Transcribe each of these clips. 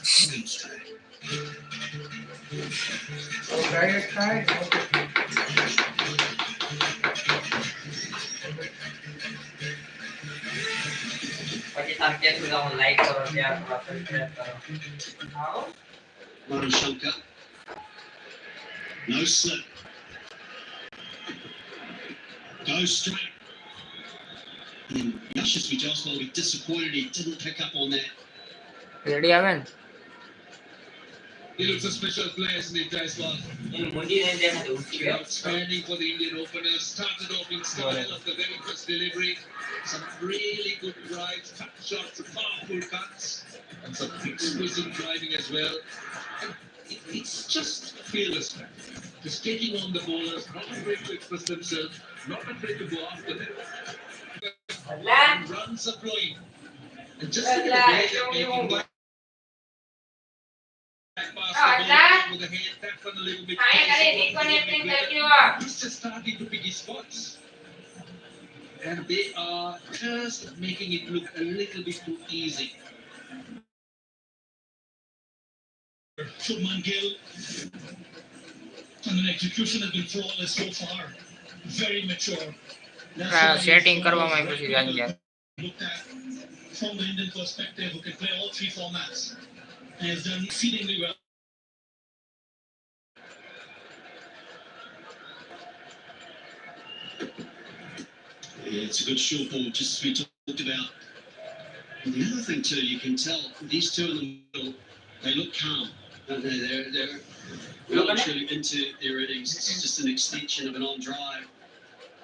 Try. પછી તમે કે હું લાઈક કરો શેર કરો સબસ્ક્રાઇબ કરો આવો Shankar. No slip. Go straight. Yashasvi Joswal will be disappointed he didn't pick up on that. Ready, Amen? He looks a special player, Smith Jaiswal. Outstanding for the Indian opener. Started off in style of the very first delivery. Some really good drives, cut shots, powerful cuts, and some exquisite driving as well. And it's just fearless, man. Just taking on the bowlers, not afraid to express themselves, not afraid to go after them. And runs are flowing. And just look at the way they're making back past the ball with the head tap on a little bit. He's just starting to pick his spots. And they are just making it look a little bit too easy. Shubman Gill. And the execution has been flawless so far. Very mature. Setting કરવામાં પછી જાણ્યા Looked at from the Indian perspective, who can play all three formats, and has done exceedingly well. Yeah, it's a good short ball, just as we talked about. And the other thing too, you can tell these two in the middle, they look calm. They're well and truly into their innings. It's just an extension of an on drive.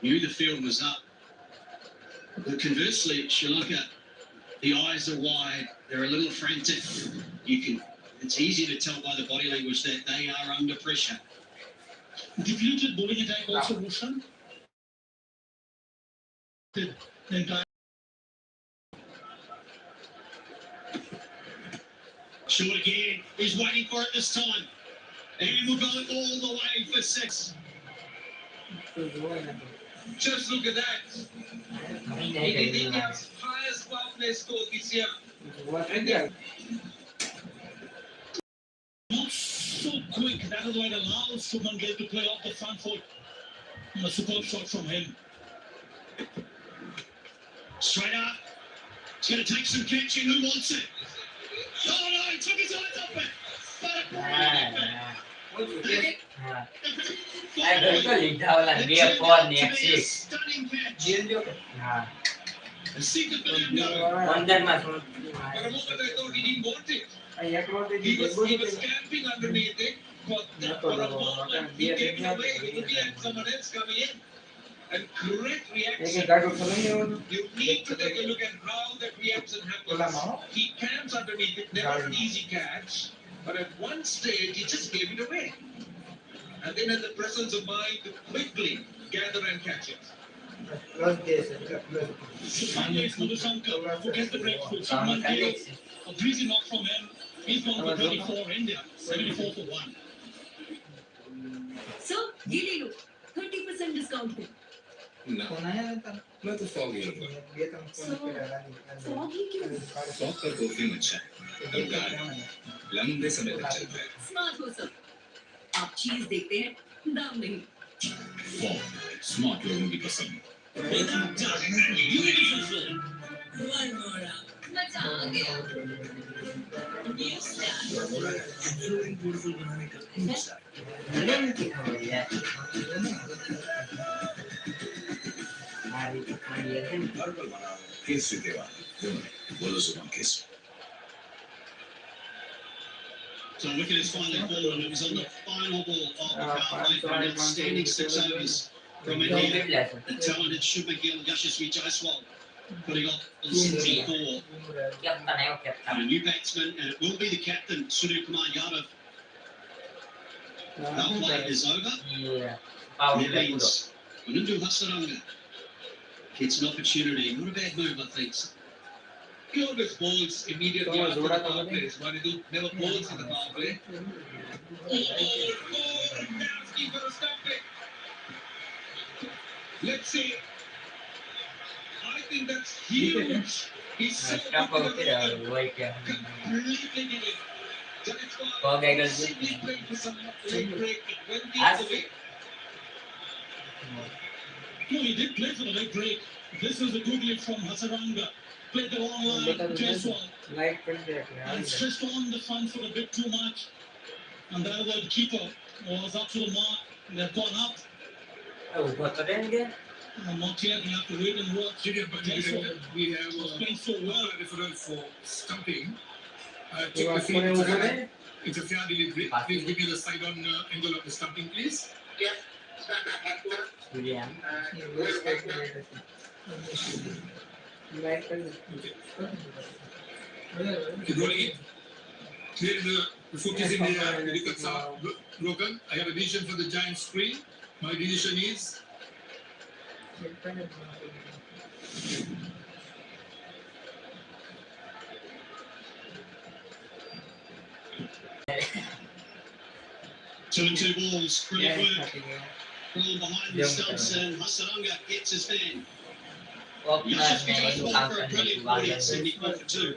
Knew the field was up. But conversely, Sri Lanka, the eyes are wide. They're a little frantic. It's easy to tell by the body language that they are under pressure. Defeated bowling attack also, Roshan. The entire short again. He's waiting for it this time. And we're going all the way for six. Just look at that. It is India's highest power score this year. And not so quick. That is why it allows Shubman Gill to play off the front foot. And a superb shot from him. Straight up. He's going to take some catching. Who wants it? Oh no, he took his eyes off it. But a brilliant effort. Stunning catch. But a moment I thought he didn't want it. He was camping underneath it. For a moment he gave it away, looking at someone else coming in. And correct reaction. You need to take a look at how that reaction happens. He camps underneath it, never an easy catch. But at one stage he just gave it away. And then in the presence of mind to quickly gather and catch it. Shankar, who gets the breakthrough. Shubman Gill, a breezy knock from him. He's gone for 34 India, 74 for 1. So, ये ले लो 30% discount पे. No, मैं तो foggy हूँ. Foggy क्यों? Fog का perfume अच्छा है. हल्का है. लंबे समय तक चलता है. Smart हो सब. आप चीज देखते हैं, दाम नहीं. Fog, smart लोगों की पसंद. मजा आ गया. New So wicket is finally fallen. It was on the final ball of the power play for an outstanding 6 overs from India. The talented Shubman Gill and Yashasvi Jaiswal putting off on 64. And a new batsman, and it will be the captain, Surya Kumar Yadav. Our play is over. That means Anundu Hasaranga gets an opportunity. Not a bad move, I think. He always bowls immediately after the power play. Manidu never bowls in the power play. Keeper will stop it. Let's see. I think that's huge. He's so good to the ball. Completely did it. Kau gagal dulu. Simply played for some leg break. It went the As- other way. No, he did play for the leg break. This was a good lead from Hasaranga. Played the long line, Jaiswal, like कर दिया and stretched on the front foot a bit too much. And the other keeper was up to the mark. They've gone up. ऊपर तो रहेंगे. Not yet. We have to wait and watch. But we have Was playing so well. a referral for stumping. ये Check the बात field. कोने ऊपर है It's a fair delivery. Please give me the side on angle of the stumping, please. Julian. Like कर Okay. Rolling it. Clear the foot is in the wickets are broken. I have a decision for the giant screen. My decision is Two and two balls. Brilliant work. दिया Roll behind the stumps and Hasaranga gets his man. Opener Yusuf में goes ये well काम for a करने की brilliant बात body है. at 74 for two.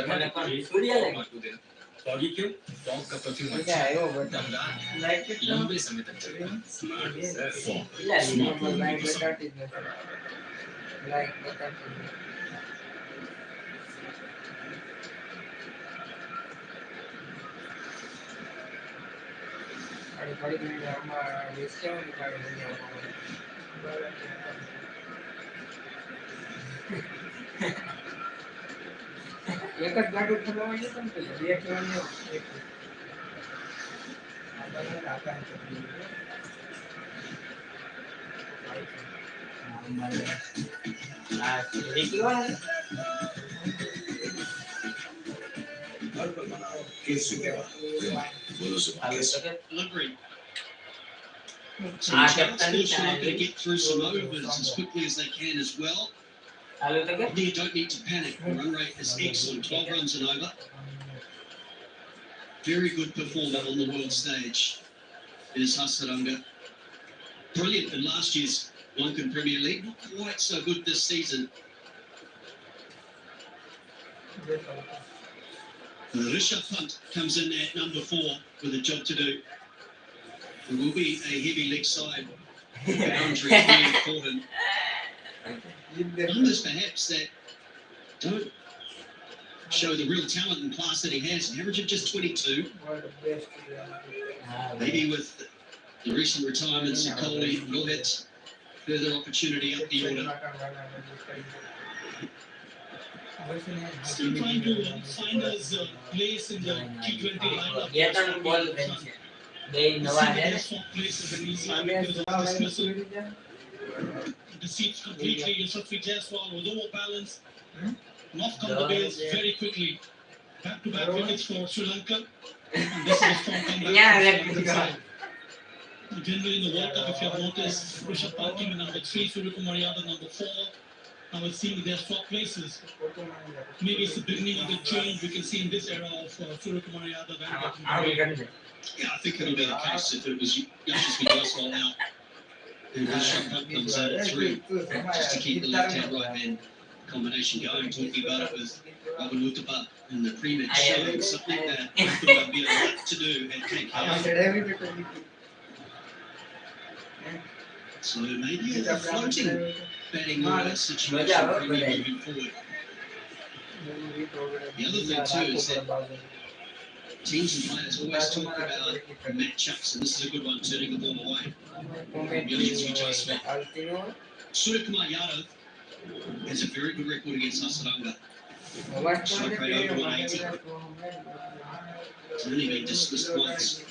मैंने कौन सूर्य लगा. Foggy क्यों? Fog का perfume क्या है वो बता दमदार लाइक लंबे समय तक चलेगा. Smart as that. Fog. इला लिया. लाइक बता दीजिए लाइक बता दीजिए अरे बड़ी मिनट हमारा इसके में निकाल दिया एकच गाडी ठरवायची पण ते एक वेळा एक आता आता Ricky वाला. Habis itu kan. Delivery. Ah, Team Captain Sports are not going to Stanley. get through some overs as quickly as they can as well. Lalu itu kan. You don't need to panic. The run rate is excellent. 12 runs and over. Very good performer on the world stage is Hasaranga. Brilliant in last year's Lankan Premier League. Not quite so good this season. Rishabh Pant comes in at number 4 with a job to do. It will be a heavy leg side boundary. It's very important. Numbers perhaps that don't show the real talent and class that he has. An average of just 22. Maybe with the recent retirements of Kohli, will hit further opportunity up the order. Still trying to find his place in the T20 lineup. Dia kan ball bench. Dia Nova है. Deceived completely. Yusuf Jaiswal was over balanced. Knocked on the base very quickly. Back-to-back wickets for Sri Lanka. And this is a strong comeback. Yeah, for the side. Generally in the World Cup, if you have noticed, Rishabh Pant came in number 3, Suryakumar Yadav number 4. Now we're seeing their swap places. Maybe it's the beginning of the change we can see in this era of Suryakumar Yadav and Captain. Yeah, I think it'll be the case if it was Yashasvi Jaiswal out. And Rishabh Pant comes out at 3, just to keep the left-hand, right-hand combination going. Talking about it with Robin Uthappa in the pre-match show, something that would be a lot to do at KKR. So maybe a floating batting order situation for me moving forward. The other thing too is that teams and players always talk about matchups, and this is a good one, turning the ball away. Suryakumar Yadav has a very good record against Hasaranga. Strike rate over 180. It's only been dismissed once.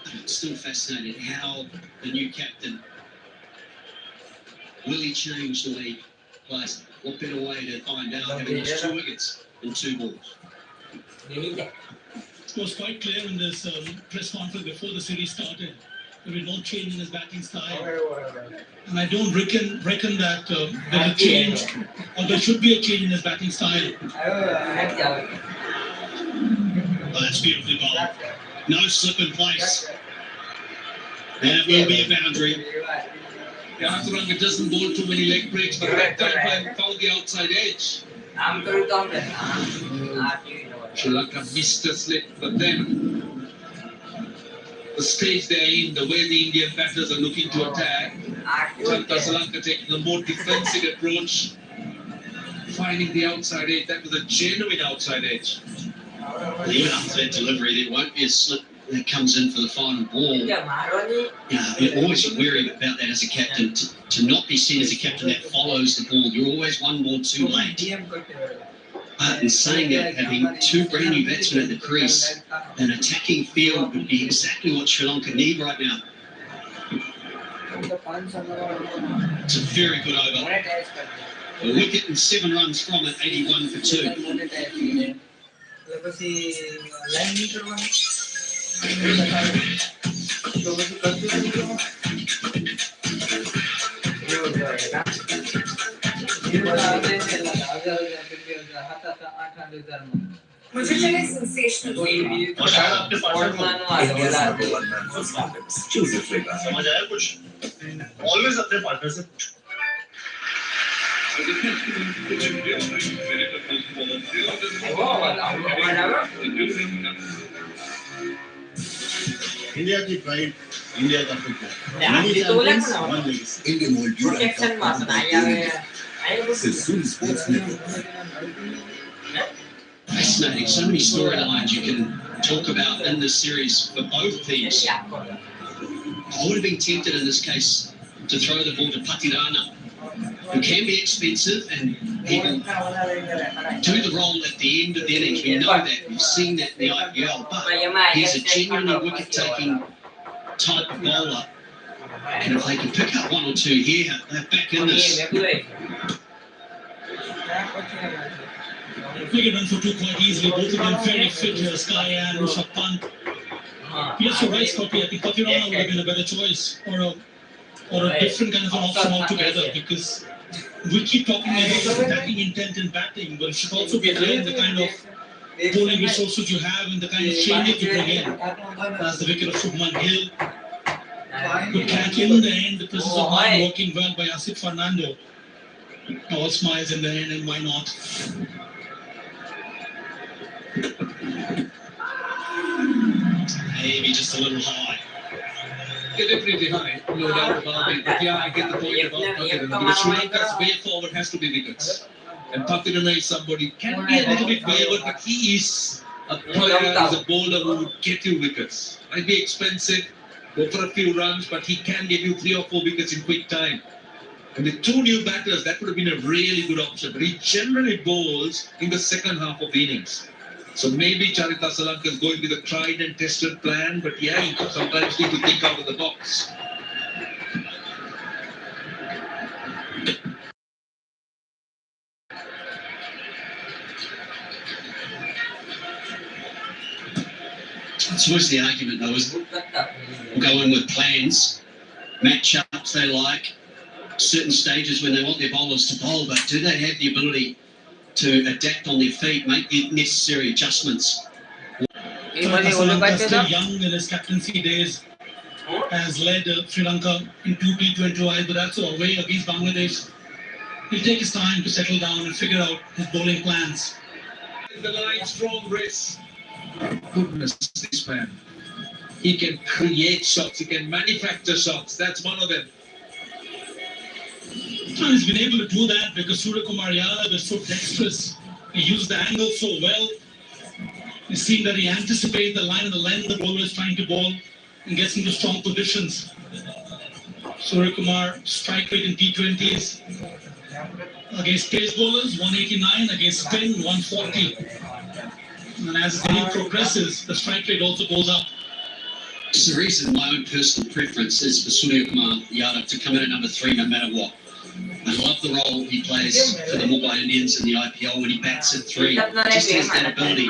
I'm still fascinated how the new captain will he change the way he plays. What better way to find out having lost 2 wickets in 2 balls? It was quite clear in this press conference before the series started. There was no change in his batting style. And I don't reckon that there's a change, or there should be a change in his batting style. Oh, that's beautifully bowled. No slip in place. And it will be a boundary. Hasaranga doesn't bowl too many leg breaks, but that time found the outside edge. Sri Lanka missed a slip, but then the stage they're in, the way the Indian batters are looking to attack, Sri Lanka taking a more defensive approach, finding the outside edge. That was a genuine outside edge. Even after that delivery, there won't be a slip that comes in for the final ball. You're always wary about that as a captain, to not be seen as a captain that follows the ball. You're always one ball too late. But in saying that, having two brand new batsmen at the crease, an attacking field would be exactly what Sri Lanka need right now. It's a very good over. A wicket and 7 runs from it, 81 for 2. sensational. Choose your flavor. समझ आया कुछ? Always अपने partner से पूछो. India की pride, India का football. Many champions, one legacy. Indian World Tour and Soon Sports Network. Fascinating. So many storylines you can talk about in this series for both teams. I would have been tempted in this case to throw the ball to Patirana, who can be expensive and he will do the role at the end of the innings. We know that. We've seen that in the IPL. But he's a genuinely wicket-taking type of bowler. And if they can pick up 1 or 2 here, they're back in this. Wicket run for 2 quite easily. Both of them very fit, Sky and Rishabh Pant. Yes, you're right, Scotty. I think Patirana would have been a better choice, or a different kind of an option altogether, because we keep talking about the attacking intent in batting, but it should also be there in the kind of bowling resources you have and the kind of changes you bring in. As the wicket of Shubman Gill. Good catch in the end, the presence of mind working well by Asif Fernando. All smiles in the end, and why not? Maybe just a little high. They're definitely high, no doubt about it. But yeah, I get the point about Patirana, because Sri Lanka's way forward has to be wickets. And Patirana is somebody, can be a little bit wayward, but he is a player, he's a bowler who would get you wickets. Might be expensive, go for a few runs, but he can give you 3 or 4 wickets in quick time. And with 2 new batters, that would have been a really good option. But he generally bowls in the second half of the innings. So maybe Charita Salanka is going with a tried and tested plan, but yeah, you sometimes need to think out of the box. It's always the argument, though, is go in with plans, match-ups they like, certain stages when they want their bowlers to bowl, but do they have the ability to adapt on their feet, make the necessary adjustments? Salanka is still young in his captaincy days, has led Sri Lanka in 2 T20Is, but that's away against Bangladesh. He'll take his time to settle down and figure out his bowling plans. The line strong wrist. Goodness, this man. He can create shots, he can manufacture shots. That's one of them. And he's been able to do that because Suryakumar Yadav is so dexterous. He used the angle so well. It seemed that he anticipated the line and the length the bowler is trying to bowl and gets into strong positions. Suryakumar strike rate in T20s against pace bowlers 189, against spin 140. And as the game progresses, the strike rate also goes up. It's the reason my own personal preference is for Suryakumar Yadav to come in at number 3 no matter what. I love the role he plays for the Mumbai Indians in the IPL when he bats at 3. Just has that ability.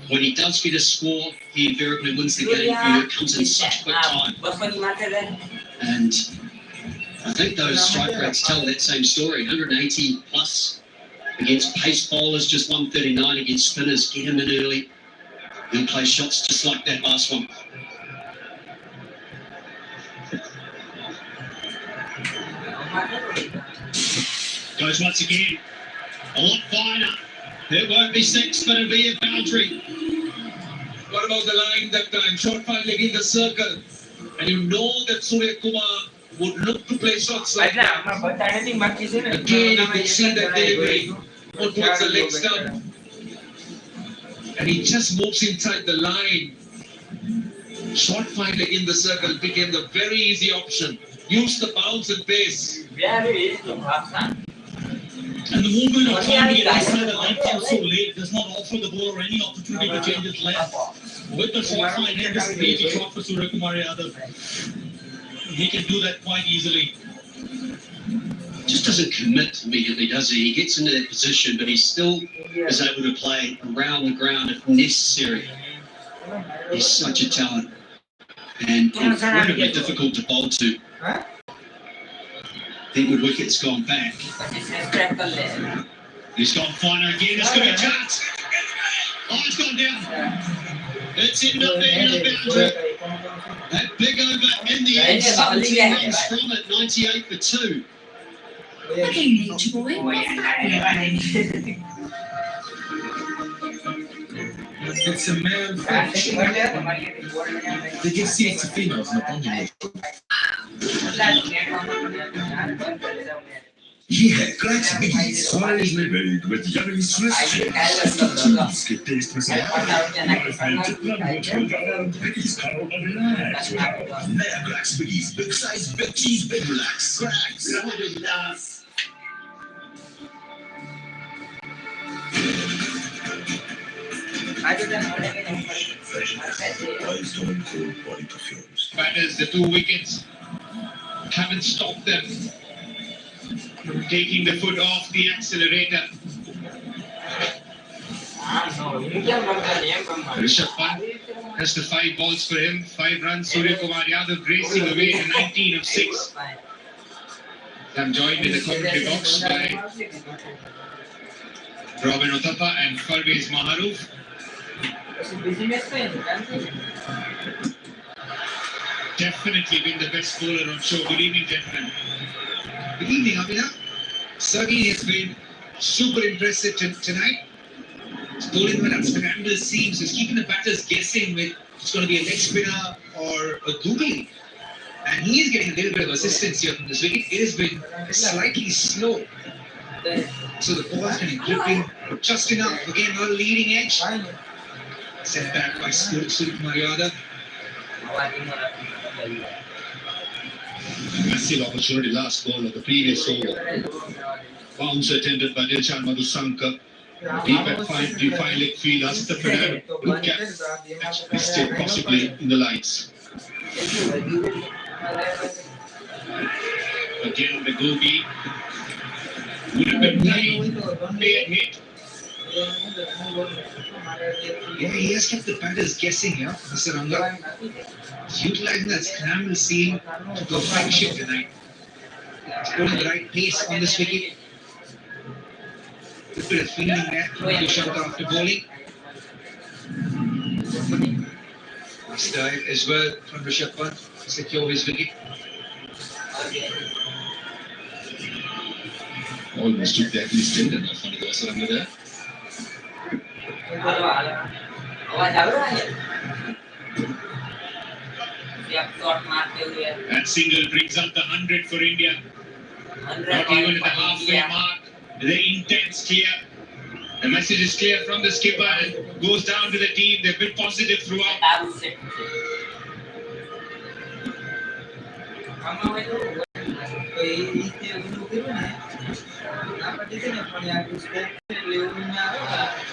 When he does get a score, he invariably wins the game for you. It comes in such quick time. And I think those strike rates tell that same story. 180 plus against pace bowlers, just 139 against spinners. Get him in early. He'll play shots just like that last one. Goes once again. A lot finer. It won't be six, but it'll be a boundary. What about the line that time? Short fine leg in the circle. And you know that Surya Kumar would look to play shots like that. Again, you could see that delivery more towards the leg stump. And he just moves inside the line. Short fine leg in the circle became the very easy option. Use the bounce and pace. And the movement of trying to get inside the line out so late does not offer the bowler any opportunity to change his length. With the short fine leg, this is an easy shot for Surya Kumar Yadav. He can do that quite easily. Just doesn't commit immediately, does he? He gets into that position, but he still is able to play around the ground if necessary. He's such a talent and incredibly difficult to bowl to. I think with wickets gone back. He's gone fine again. It's going to be a chance. Oh, it's gone down. It's ended up being a boundary. That big over in the end. 17 runs from it. 98 for 2. Okay, Nature Boy, what's happening? It's a male fish. They just see it's a female, it's not only. Yeah, cracks biggies. Always labeled with yummy Swiss cheese के test में से biggies खाओ और relax. नया cracks biggies, big size, big cheese, big relax. Cracks, relax. Batters, the 2 wickets haven't stopped them from taking the foot off the accelerator. Rishabh Pant has the 5 balls for him, 5 runs. Surya Kumar Yadav racing away to 19 of 6. I'm joined in the commentary box by Robin Uthappa and Parvez Maharouf. Definitely been the best bowler on show. Good evening, gentlemen. Good evening, Abhinav. Sergey has been super impressive tonight. He's bowling with unscrambled seams. He's keeping the batters guessing with it's going to be a leg spinner or a googly. And he is getting a little bit of assistance here from this wicket. It has been slightly slow. So the ball's going to be gripping just enough. Again, not a leading edge. Set back by Surya Kumar Yadav. Massive opportunity, last ball of the previous over. Bounce attended by Dilshan Madhusankar. Deep at fine leg field, Asita Fernand. Good catch. Still possibly in the lights. Again, the googly would have been played hit. Yeah, he has kept the batters guessing here, Mr. Ranga. He's utilizing that scramble seam to perfection tonight. He's putting the right pace on this wicket. Good bit of fielding there to shut after bowling. Nice dive as well from Rishabh Pant to secure his wicket. Almost took that list in off one of those under there. That single brings up the 100 for India. Not even at the halfway mark. The intent's clear. The message is clear from the skipper and goes down to the team. They've been positive throughout.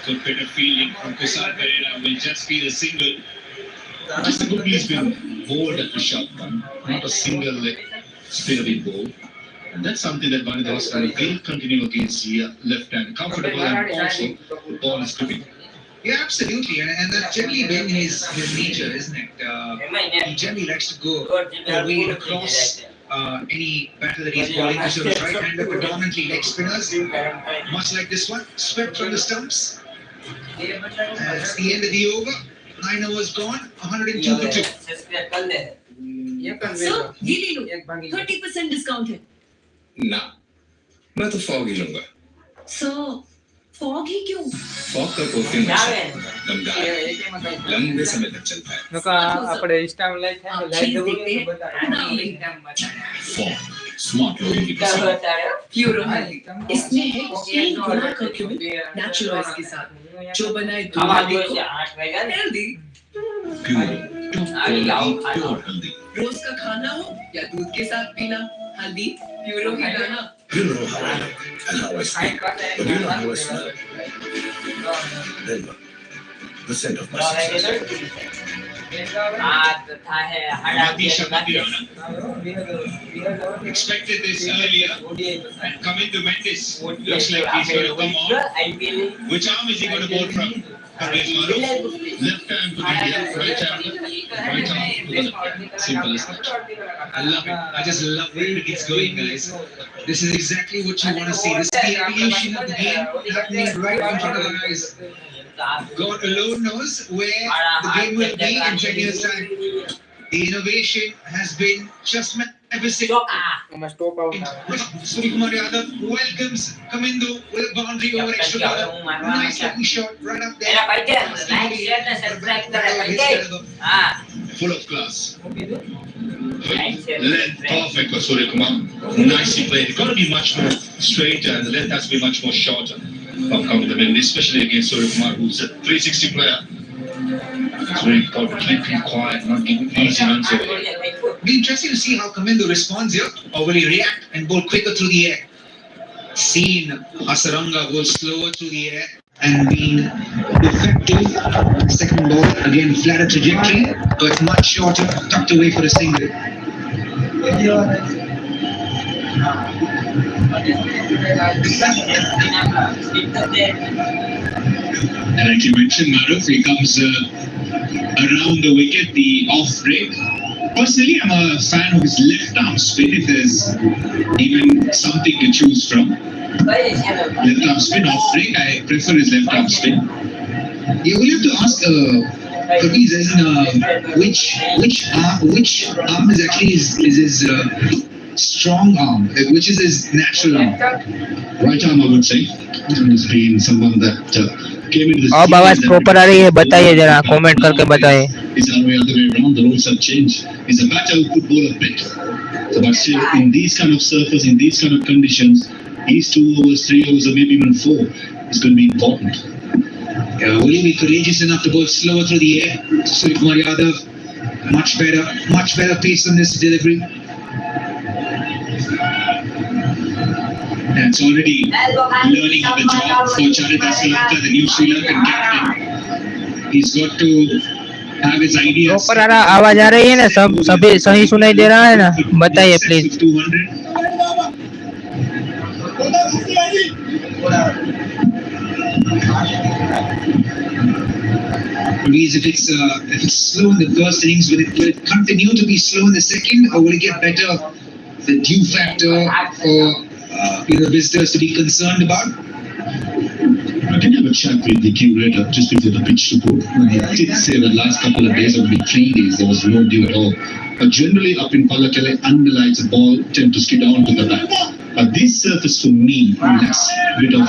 Good bit of fielding from Kusal Pereira will just be the single. Just a good piece been bowled at Rishabh Pant. Not a single spinner being bowled. And that's something that Vanidha will continue against the left hand. Comfortable and also the ball is gripping. Yeah, absolutely. And that's generally been his nature, isn't it? He generally likes to go away and across any batter that he's bowling. So his right hander predominantly leg spinners. Much like this one, swept from the stumps. That's the end of the over. 9 overs gone, 102 for 2. So, ये ले लो 30% discount है. ना मैं तो fog ही लूंगा So, fog ही क्यों? Fog का perfume दमदार लंबे समय तक चलता है। આપણે ઇન્સ્ટામાં લાઈક થાય आप ને લાઈક चीज જવું देखते તો हैं બતાવે फॉग स्मार्ट लोगों की पसंद। प्यूरो इसमें है 1 गुना का क्यों नेचुरल ऑयल्स के साथ जो बनाए दूध को हेल्दी। प्योर प्योर हल्दी। रोज का खाना हो या दूध के साथ पीना, हल्दी प्यूरो ही लाना। You know how I look and how I speak, but you know how I smell. Then look, the scent of my success. Expected this earlier and come into Mendes. Looks like he's going to come on. Which arm is he going to bowl from? Left hand to the heel, right hand to the left. Simple as that. I love it. I just love where it's going, guys. This is exactly what you want to see. This is the evolution of the game happening right in front of our eyes. God alone knows where the game will be in 10 years' time. The innovation has been just magnificent. Suryakumar Yadav welcomes Kamindo with a boundary over extra cover. Nice looking shot right up there. Full of class. Length perfect for Suryakumar. Nicely played. It's got to be much more straighter and the length has to be much more shorter. From the wind, especially against Suryakumar, who's a 360 player. It's very important to keep him quiet, not giving easy runs away. Be interesting to see how Kamindo responds here, or will he react and bowl quicker through the air? Seen Asaranga go slower through the air and being effective. Second ball, again flatter trajectory, but much shorter, tucked away for a single. And like you mentioned, Maruf, he comes around the wicket, the off break. Personally, I'm a fan of his left arm spin, if there's even something to choose from. Left arm spin, off break, I prefer his left arm spin. You will have to ask Kaviz, which arm is actually his strong arm, which is his natural arm. Right arm, I would say. He's been someone that came into this अब आवाज proper आ रही है, बताइए जरा comment करके बताइए। He's the other way around. The rules have changed. He's a batter who could bowl a bit. So, but still, in these kind of surface, in these kind of conditions, these 2 overs, 3 overs, or maybe even 4 is going to be important. Will he be courageous enough to bowl slower through the air? Suryakumar Yadav, much better pace on this delivery. And it's already learning on the job for Charita Salanka, the new Sri Lankan captain. He's got to have his ideas. Proper आवाज आ रही है ना, सब सभी सही सुनाई दे रहा है ना, बताइए please. 200. If it's slow in the first innings, will it continue to be slow in the second, or will it get better? The due factor for visitors to be concerned about. I can have a chat with the curator just before the pitch to go. He did say the last couple of days, or maybe 3 days, there was no dew at all. But generally, up in Pallakele, underlights, the ball tend to skid on to the back. This surface for me lacks a bit of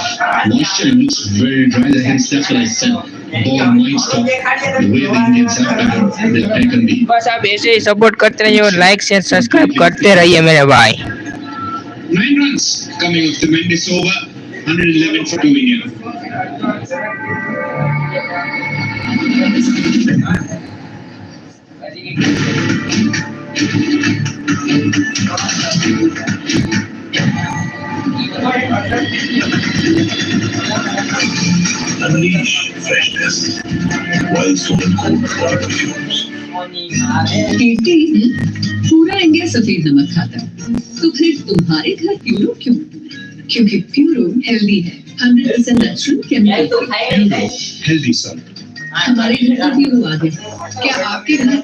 moisture and looks very dry. Hence, that's what I said. Ball might stop the way the Indians have they've taken the. बस आप ऐसे ही support करते रहिए और like share subscribe करते रहिए मेरे भाई। 9 runs coming off the Mendes over, 111 for 2 India. Unleash freshness while storing cold perfumes. कहते हैं पूरा इंडिया सफेद नमक खाता है, तो फिर तुम्हारे घर प्यूरो क्यों? क्योंकि प्यूरो हेल्दी है, 100% नेचुरल केमिकल। Healthy, sir. हमारे घर का प्यूरो आ गया, क्या आपके घर?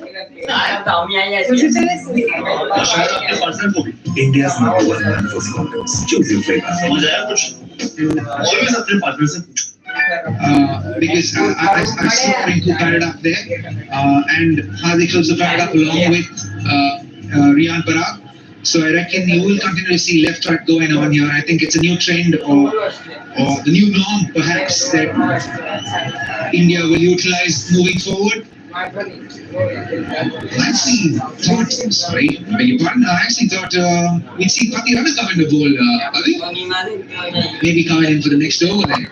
India's number 1 man for condoms. Choose your flavor. समझ आया कुछ? Always अपने partner से पूछो. Because I saw Rinku fired up there, and Hardik also fired up along with Riyan Parag. So I reckon you will continue to see left right going on here. I think it's a new trend, or or the new norm perhaps that India will utilize moving forward? I actually thought, sorry, I beg your pardon, I actually thought we'd see Pati Rana come in the bowl, maybe coming in for the next over there.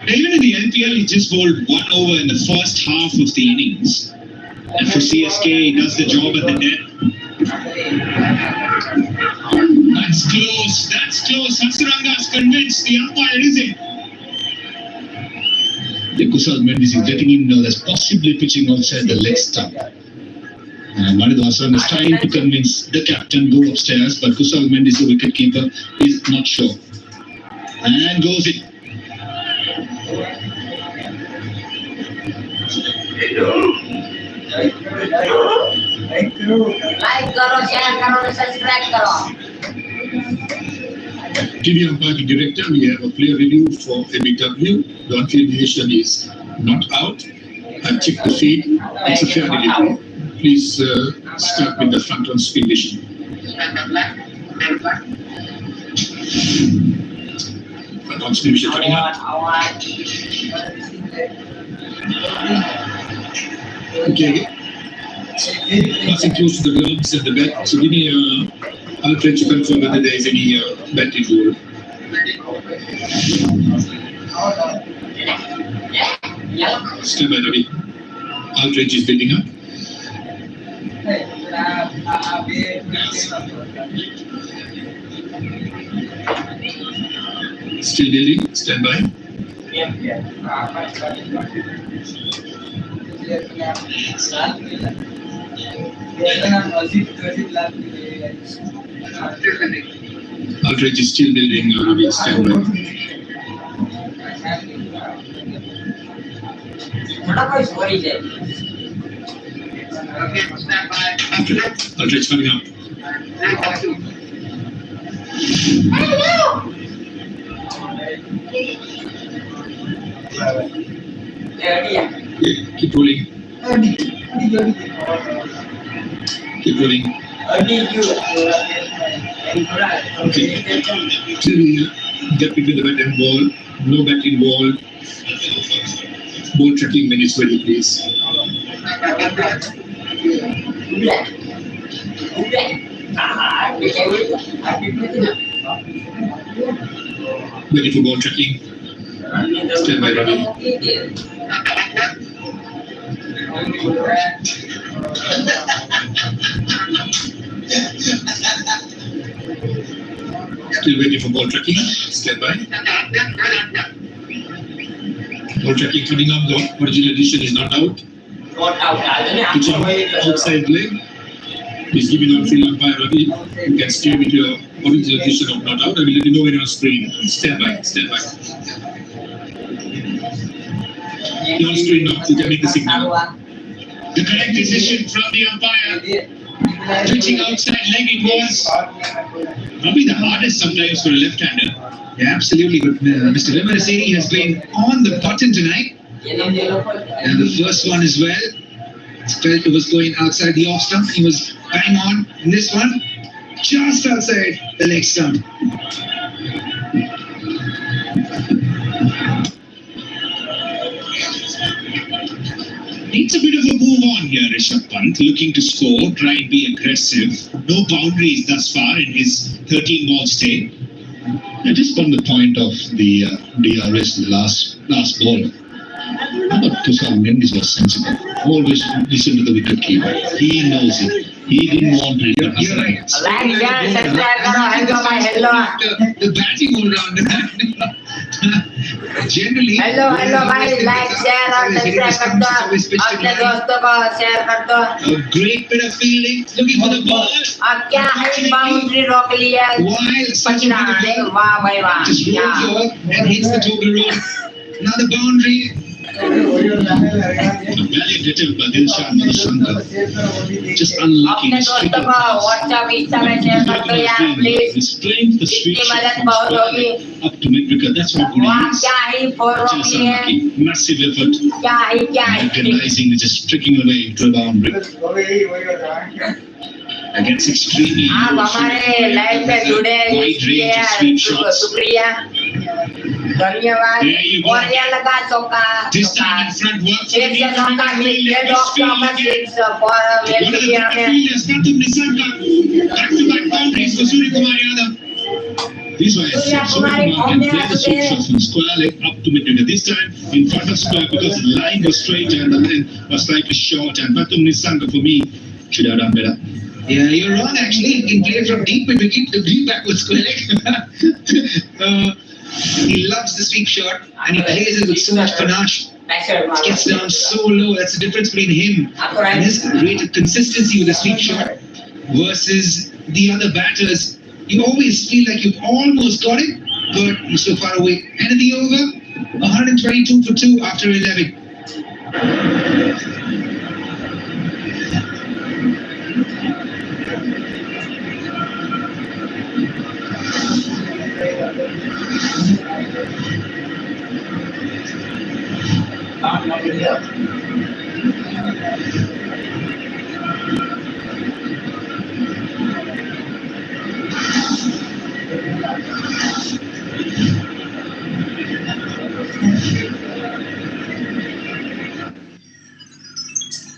Even in the NPL, he just bowled 1 over in the first half of the innings. And for CSK, he does the job at the net. That's close, that's close. Hatsuranga's convinced the umpire, is it? The Kusal Mendes is letting him know that's possibly pitching outside the leg stump. And Manidhasan is trying to convince the captain go upstairs, but Kusal Mendes, the wicketkeeper, is not sure. And goes it. Like करो, share करो, subscribe करो. TV umpire director, we have a player review for ABW. The on-field decision is not out. I've checked the feed. It's a fair delivery. Please start with the front on speed decision. Front on speed decision coming up. Okay. Passing close to the gloves and the bat. So give me I'll try to confirm whether there is any bat involved. Still by Ravi. Outrage is building up. Still building. Stand by. Outrage is still building. Ravi, stand by. Outrage coming up. Keep rolling. Keep rolling. Okay. Till we get between the bat and ball. No bat involved. Ball tracking minutes ready, please. Ready for ball tracking. Stand by, Ravi. Still waiting for ball tracking. Stand by. Ball tracking coming up. The original edition is not out. Pitching outside leg. Please give it on field umpire Ravi. You can stay with your original edition of not out. I will let you know when you're on screen. Stand by. Stand by. You're on screen now. You can make the signal. The correct decision from the umpire. Pitching outside leg it was. Probably the hardest sometimes for a left-hander. Yeah, absolutely. But Mr. Vimaraseni has been on the button tonight. And the first one as well. Felt it was going outside the off stump. He was bang on. And this one, just outside the leg stump. Needs a bit of a move on here, Rishabh Pant, looking to score, try and be aggressive. No boundaries thus far in his 13-ball stay. And just on the point of the DRS, the last ball, but Kusal Mendes was sensible. Always listen to the wicket keeper. He knows it. He didn't want to. You're right. The batting all rounder. Generally. Hello भाई like share और subscribe कर दो अपने दोस्तों को share कर दो. A great bit of fielding, looking for the ball. अब क्या है बाउंड्री रोक लिया. पचना है वाह भाई वाह. Just rolls over and hits the top of the road. Another boundary. A valiant attempt by Dilshan Shankar. Just unlucky. अपने दोस्तों को WhatsApp Insta में शेयर कर दो यार please. He's playing the straight इतनी मदद बहुत होगी. up to mid-wicket. That's what good वाह is. क्या ही फोर रोक Just लिए. unlucky. Massive effort. क्या ही. Recognizing just tricking away to a boundary. Against extremely आप हमारे लाइव पे जुड़े wide range of sweep shots. शुक्रिया. धन्यवाद There you go. और ये लगा चौका This time in front work for It's the a knockout with the doctor machines for One of the better fielders, Pratham Nisarga. Back-to-back boundaries for Surya Kumar Yadav. This one is Surya Kumar can play the sweep shot from square leg up to mid-wicket. This time in front of square because the line was straight and the line was slightly short. And Pratham Nisarga for me should have done better. Yeah, you're wrong actually. You can play from deep mid-wicket to deep backwards square leg. He loves the sweep shot and he plays it with so much panache. It gets down so low. That's the difference between him and his rate of consistency with the sweep shot versus the other batters. You always feel like you've almost got it, but you're so far away. Anything over? 122 for 2 after 11.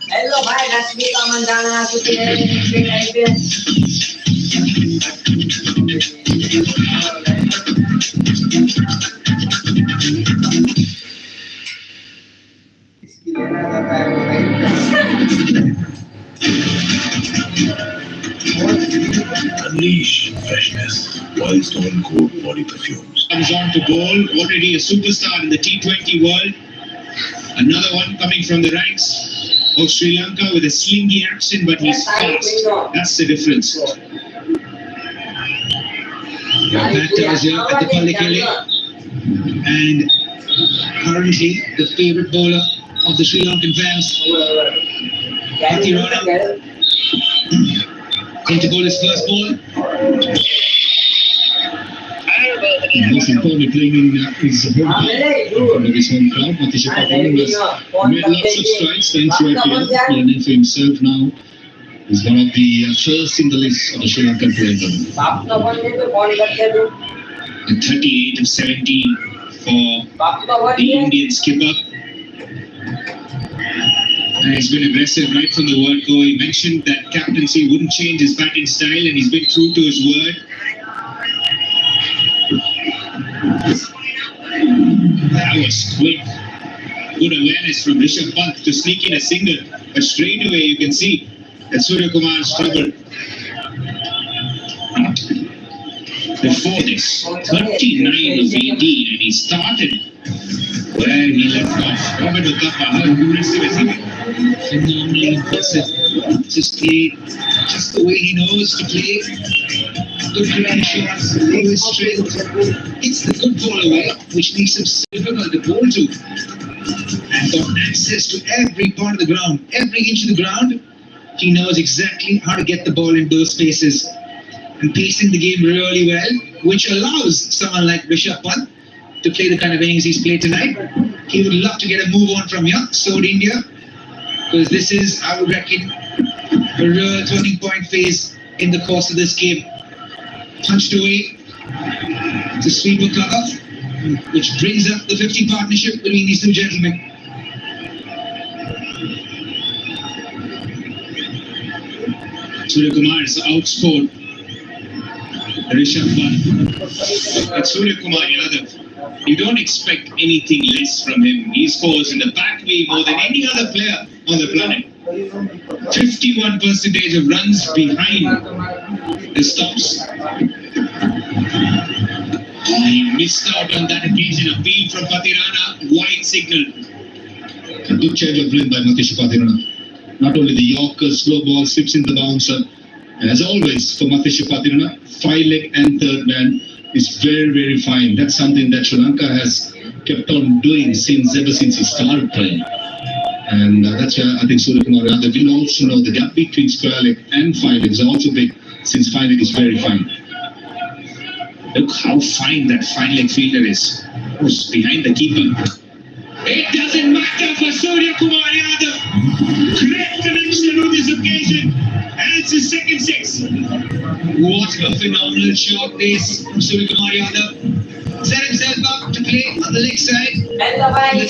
Hello भाई रश्मि का मंदाना सुते इसकी लेना जाता है Unleash freshness while storing cold body perfumes. Comes on to bowl, already a superstar in the T20 world. Another one coming from the ranks of Sri Lanka with a slingy action, but he's fast. That's the difference. Batters here at the Pallikele and currently the favourite bowler of the Sri Lankan fans, Pathirana, into bowl his first ball. Most importantly, playing in his home crowd, in front of his home crowd, Matisha Pathirana has made lots of strides thanks to IPL. He and for himself now is one of the first in the list of the Sri Lankan players. And 38 of 17 for the Indian skipper. And he's been aggressive right from the word go. He mentioned that captaincy wouldn't change his batting style, and he's been true to his word. That was quick. Good awareness from Rishabh Pant to sneak in a single. But straight away you can see that Surya Kumar struggled. Before this, 39 of 18, and he started where he left off. Robert Uthappa, how aggressive is he? Phenomenally impressive. Just the way he knows to play. Good ground shots, always strength. Hits the good ball away, which makes him so difficult to bowl to. And got access to every part of the ground, every inch of the ground. He knows exactly how to get the ball in those spaces. And pacing the game really well, which allows someone like Rishabh Pant to play the kind of innings he's played tonight. He would love to get a move on from here, so would India, because this is, I would reckon, a real turning point phase in the course of this game. Punched away to sweeper cover, which brings up the 50 partnership between these two gentlemen. Surya Kumar is outscored Rishabh Pant. But Surya Kumar Yadav, you don't expect anything less from him. He scores in the back way more than any other player on the planet. 51% of runs behind the stops. He missed out on that occasion. Appeal from Pathirana, wide signal. A good change of play by Matisha Pathirana. Not only the Yorker, slow ball, slips in the bouncer. And as always, for Matisha Pathirana, 5-leg and third man is very, very fine. That's something that Sri Lanka has kept on doing ever since he started playing. And that's why I think Surya Kumar Yadav will also know the gap between square leg and 5-leg is also big, since 5-leg is very fine. Look how fine that 5-leg fielder is. Who's behind the keeper. It doesn't matter for Surya Kumar Yadav. Great connection on this occasion. And it's his second six. What a phenomenal shot this from Surya Kumar Yadav. Set himself up to play the leg side. Hello guys, like,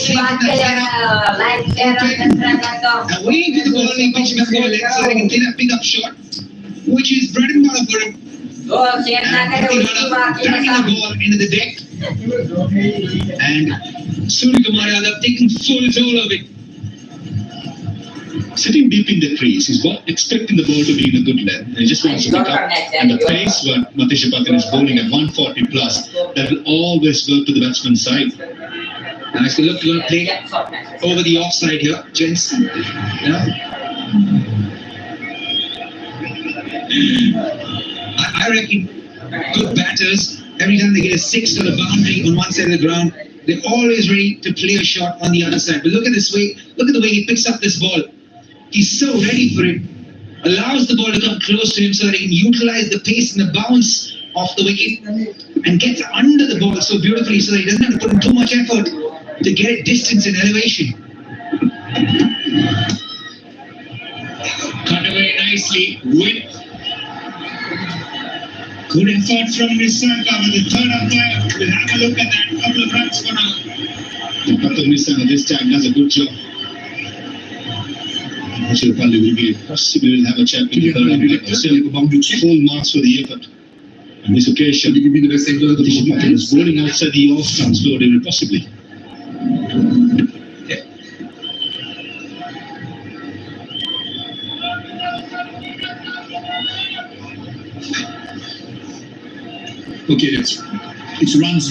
share and subscribe karo. Away to the ball, he pitched back on the leg side and get a pick-up shot, which is bread and butter for him. Oh, share na karo, Dragging the ball into the deck. And Surya Kumar Yadav taking full toll of it. Sitting deep in the crease, he's expecting the ball to be in a good length. And he just wants to pick up. And the pace what Matisha Pakan is bowling at 140 plus, that will always work to the batsman's side. Nice look, you want to play over the offside here, gents. Yeah. I reckon good batters, every time they get a six or a boundary on one side of the ground, they're always ready to play a shot on the other side. But look at this way, look at the way he picks up this ball. He's so ready for it. Allows the ball to come close to him so that he can utilize the pace and the bounce off the wicket and gets under the ball so beautifully so that he doesn't have to put in too much effort to get distance and elevation. Cut away nicely with good effort from Nissanka, but the third umpire will have a look at that. Couple of runs for now. Patam Nissanka this time does a good job. Shirpalli will possibly have a chat with the third umpire. Still full marks for the effort. On this occasion, Matisha Pakan is bowling outside the off stance load possibly. Okay, it's runs.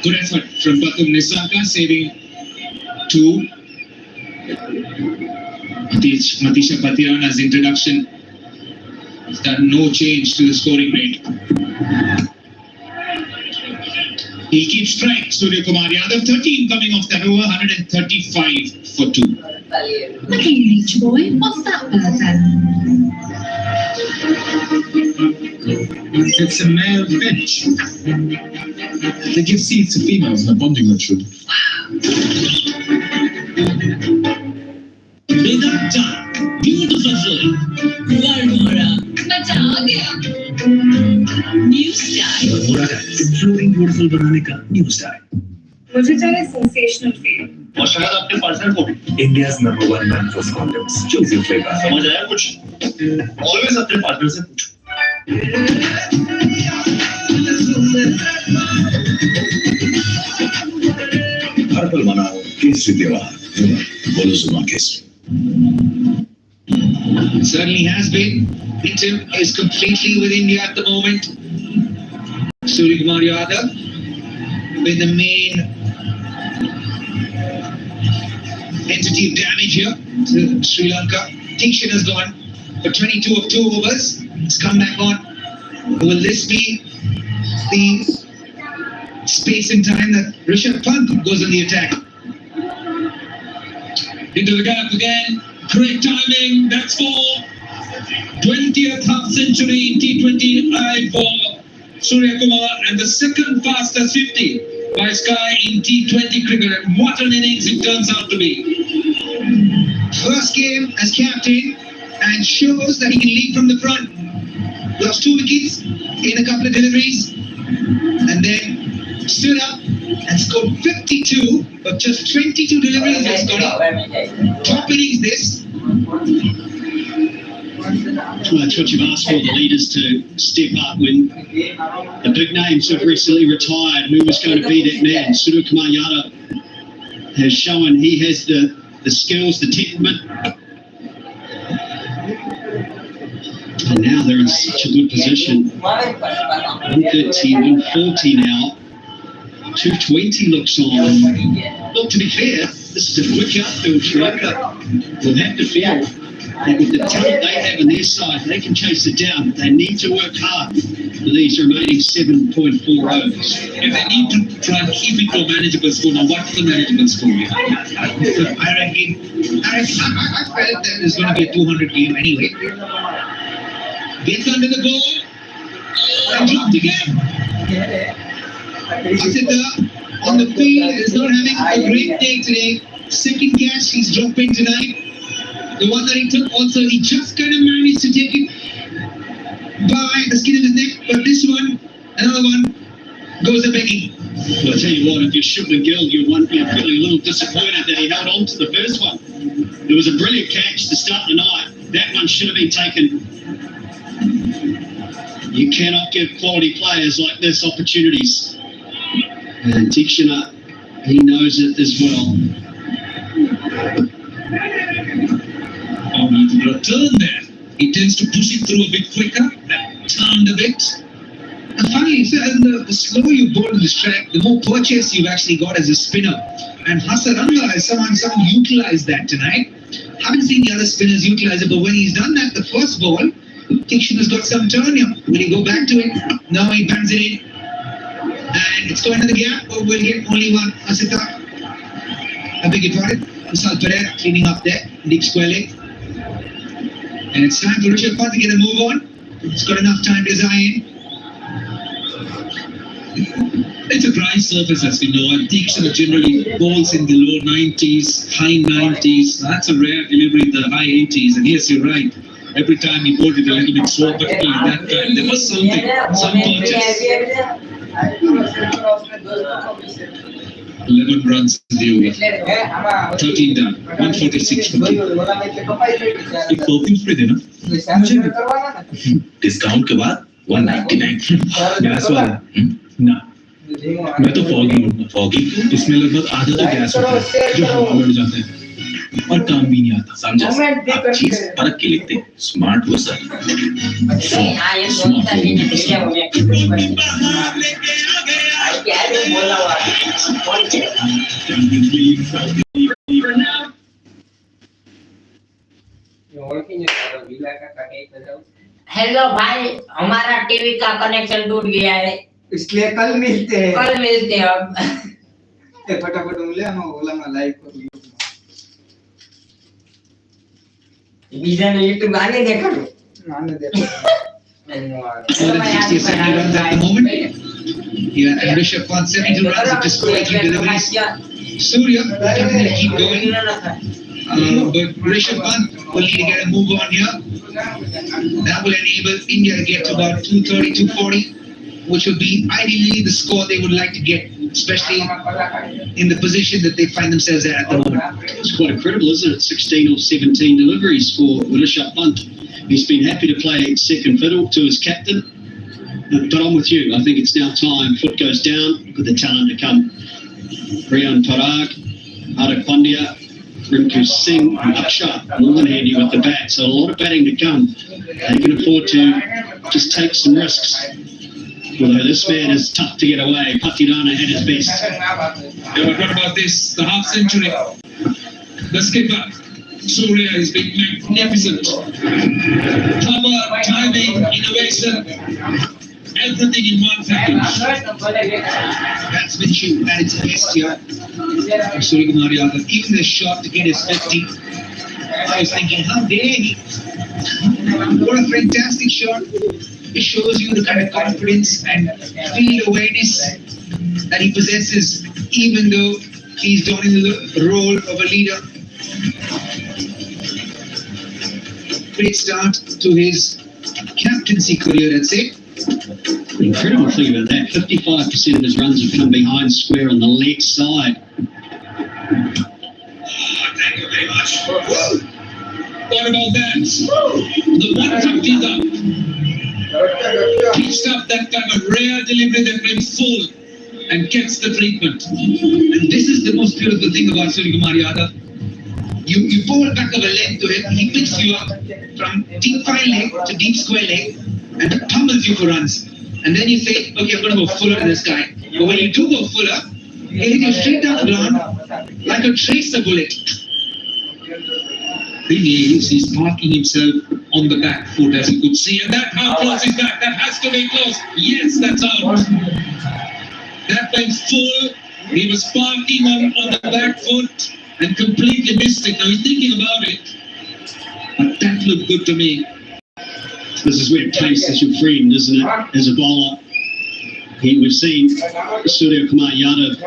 Good effort from Patam Nissanka, saving two. Matisha Patirana's introduction has done no change to the scoring rate. He keeps strike, Surya Kumar Yadav, 13 coming off that over, 135 for 2. Okay, H-boy, what's that bird then? It's a male finch. They give seeds to females in a bonding ritual. Beautiful. Varmora. मजा आ गया. New style. Varmora का improving beautiful बनाने का new style. मुझे चाहिए sensational feel. और शायद आपके पार्टनर को भी. India's #1 man for condoms. Choose your flavor. समझ आया कुछ? Always अपने पार्टनर से पूछो. हर पल मनाओ केसरी त्योहार. बोलो जुमा Kesari. Certainly has been. Intim is completely with India at the moment. Surya Kumar Yadav with the main entity of damage here to Sri Lanka. Dikshan has gone for 22 of 2 overs. It's come back on. Will this be the space and time that Rishabh Pant goes on the attack? Into the gap again. Great timing. That's for 20th half century in T20I for Surya Kumar and the second fastest 50 by Sky in T20 cricket. And what an innings it turns out to be. First game as captain and shows that he can lead from the front. Lost 2 wickets in a couple of deliveries and then stood up and scored 52 of just 22 deliveries. Top innings this. Well, that's what you've asked for, the leaders to step up when the big names have recently retired. Who was going to be that man? Surya Kumar Yadav has shown he has the skills, the temperament. And now they're in such a good position. 130, 140 now. 220 looks on. Look, to be fair, this is a quick outfield. Sri Lanka will have to feel that with the talent they have on their side, they can chase it down. They need to work hard for these remaining 7.4 overs. If they need to try and keep it to a manageable score, now what's the manageable score? I felt that it's going to be a 200 game anyway. Gets under the ball and dropped again. Asita on the field is not having a great day today. Second catch he's dropping tonight. The one that he took also, he just kind of managed to take it by the skin of his neck. But this one, Another one goes a begging. Well, I tell you what, if you're Shipman Gill, you're feeling a little disappointed that he held on to the first one. It was a brilliant catch to start the night. That one should have been taken. You cannot give quality players like this opportunities. And Tikshana, he knows it as well. Oh, he returned there. He tends to push it through a bit quicker, turned a bit. And finally, the slower you bowl in this track, the more purchase you've actually got as a spinner. And Hasaranga is someone utilized that tonight. Haven't seen the other spinners utilize it, but when he's done that, the first ball, Tikshana's got some turn here. Will he go back to it? No, he pans it in. And it's going to the gap, or will he get only one? Asita. I beg your pardon. Usal Pereira cleaning up there, deep square leg. And it's time for Rishabh Pant to get a move on. He's got enough time to design in. It's a dry surface, as we know, and Tikshana generally bowls in the low 90s, high 90s. That's a rare delivery in the high 80s. And yes, you're right. Every time he bowled it a little bit slow, particularly that time, there was something, some purchase. 11 runs in the over. 13 down. 146 for two. एक perfumes पे देना मुझे discount के बाद 199 gas वाला ना मैं तो फॉगी लूंगा फॉगी इसमें लगभग आधा तो गैस होता है जो हवा में उड़ जाता है और काम भी नहीं आता समझा आप चीज परख के लिखते स्मार्ट हो सर हेलो भाई, हमारा टीवी का कनेक्शन टूट गया है, इसलिए कल मिलते हैं। अब फटाफट बोले हम ओला में लाइव कर लियो। विजन यूट्यूब आने देखो runs at the moment. Yeah, and Rishabh Pant 72 runs of just 43 deliveries. Surya will keep going. But Rishabh Pant will need to get a move on here. That will enable India to get to about 230, 240, which would be ideally the score they would like to get, especially in the position that they find themselves at the moment. It's quite incredible, isn't it? 16 or 17 deliveries for Rishabh Pant. He's been happy to play second fiddle to his captain. But I'm with you. I think it's now time. Foot goes down with the talent to come. Riyan Parag, Hardik Pandya, Rinku Singh, and Akshat, more than handy with the bat. So a lot of batting to come. They can afford to just take some risks. Although this man is tough to get away. Patirana at his best. Yeah, but what about this? The half century. The skipper, Surya, has been magnificent. Power, timing, innovation, everything in one package. Batsmanship at its best here. Surya Kumar Yadav, even the shot to get his 50. I was thinking, how dare he? What a fantastic shot. It shows you the kind of confidence and field awareness that he possesses, even though he's donning the role of a leader. Great start to his captaincy career, I'd say. The incredible thing about that, 55% of his runs have come behind square on the left side. Thank you very much. What about that? The 150 is up. Pitched up that time, a rare delivery that went full and gets the treatment. And this is the most beautiful thing about Surya Kumar Yadav. You bowl back of a leg to him, he picks you up from deep fine leg to deep square leg and pummels you for runs. And then you say, okay, I'm going to go fuller to this guy. But when you do go fuller, he hits you straight down the ground like a tracer bullet. Really, he's parking himself on the back foot, as you could see. And that how close is that? That has to be close. Yes, that's out. That went full. He was parking on the back foot and completely missed it. Now he's thinking about it. But that looked good to me. This is where pace is your friend, isn't it? As a bowler, we've seen Surya Kumar Yadav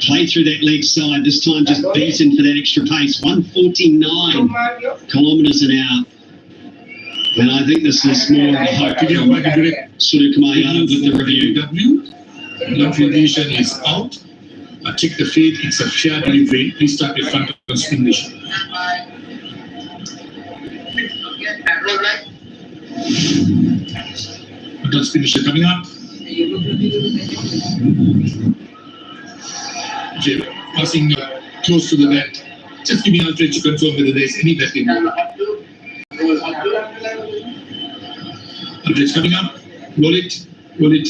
play through that leg side, this time just beaten for that extra pace. 149 kilometres an hour. And I think this is more of a hope. Surya Kumar Yadav with the review. Notification is out. Check the feed. It's a shared delivery. Please start in front of the screen. Advanced finisher coming up. Okay, passing close to the net. Just give me an to confirm whether there's any bet involved. It's coming up. Roll it. Roll it.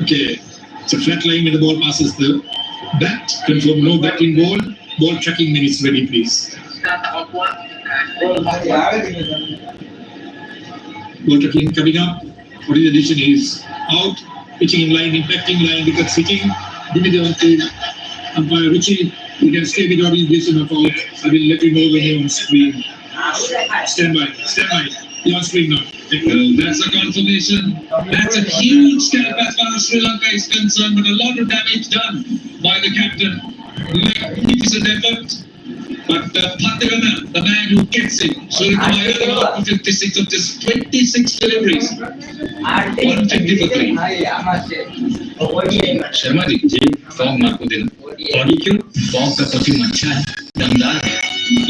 Okay. It's a flat line when the ball passes the bat. Confirm no bat involved. Ball tracking minutes ready, please. Ball tracking coming up. What is the decision is out. Pitching in line, impacting line, wicket sitting. Give me the on field. Umpire Ruchi, you can stay with your decision of out. I will let you know when you're on screen. Stand by. Stand by. You're on screen now. That's a confirmation. That's a huge step as far as Sri Lanka is concerned, but a lot of damage done by the captain. Magnificent effort. But Patirana, the man who gets it, Surya Kumar Yadav out to 56 of just 26 deliveries. 150 for 3. Sharma ji form मार को देना body क्यों form का perfume अच्छा है दमदार है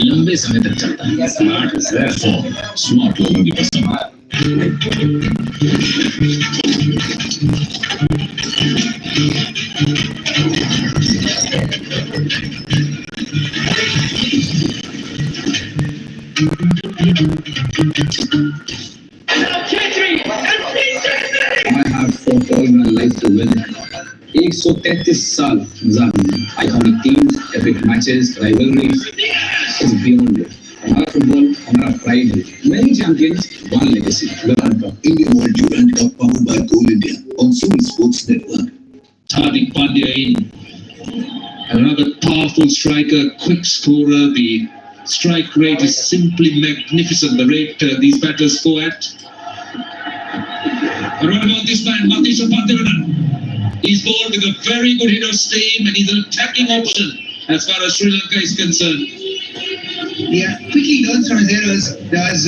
लंबे समय तक चलता है स्मार्ट है फॉर्म स्मार्ट लोगों की पसंद I have fought all my life to win. 133 साल iconic teams, epic matches, rivalries. It's beyond it. Our football, our pride. Many champions, one legacy. Durand Cup. Indian World Durand Cup powered by Coal India on Sony Sports Network. Hardik Pandya in. Another powerful striker, quick scorer. The strike rate is simply magnificent. The rate these batters go at. But what about this man, Matisha Patirana? He's bowled with a very good hitter steam and he's an attacking option as far as Sri Lanka is concerned. Yeah, quickly learns from his errors. There's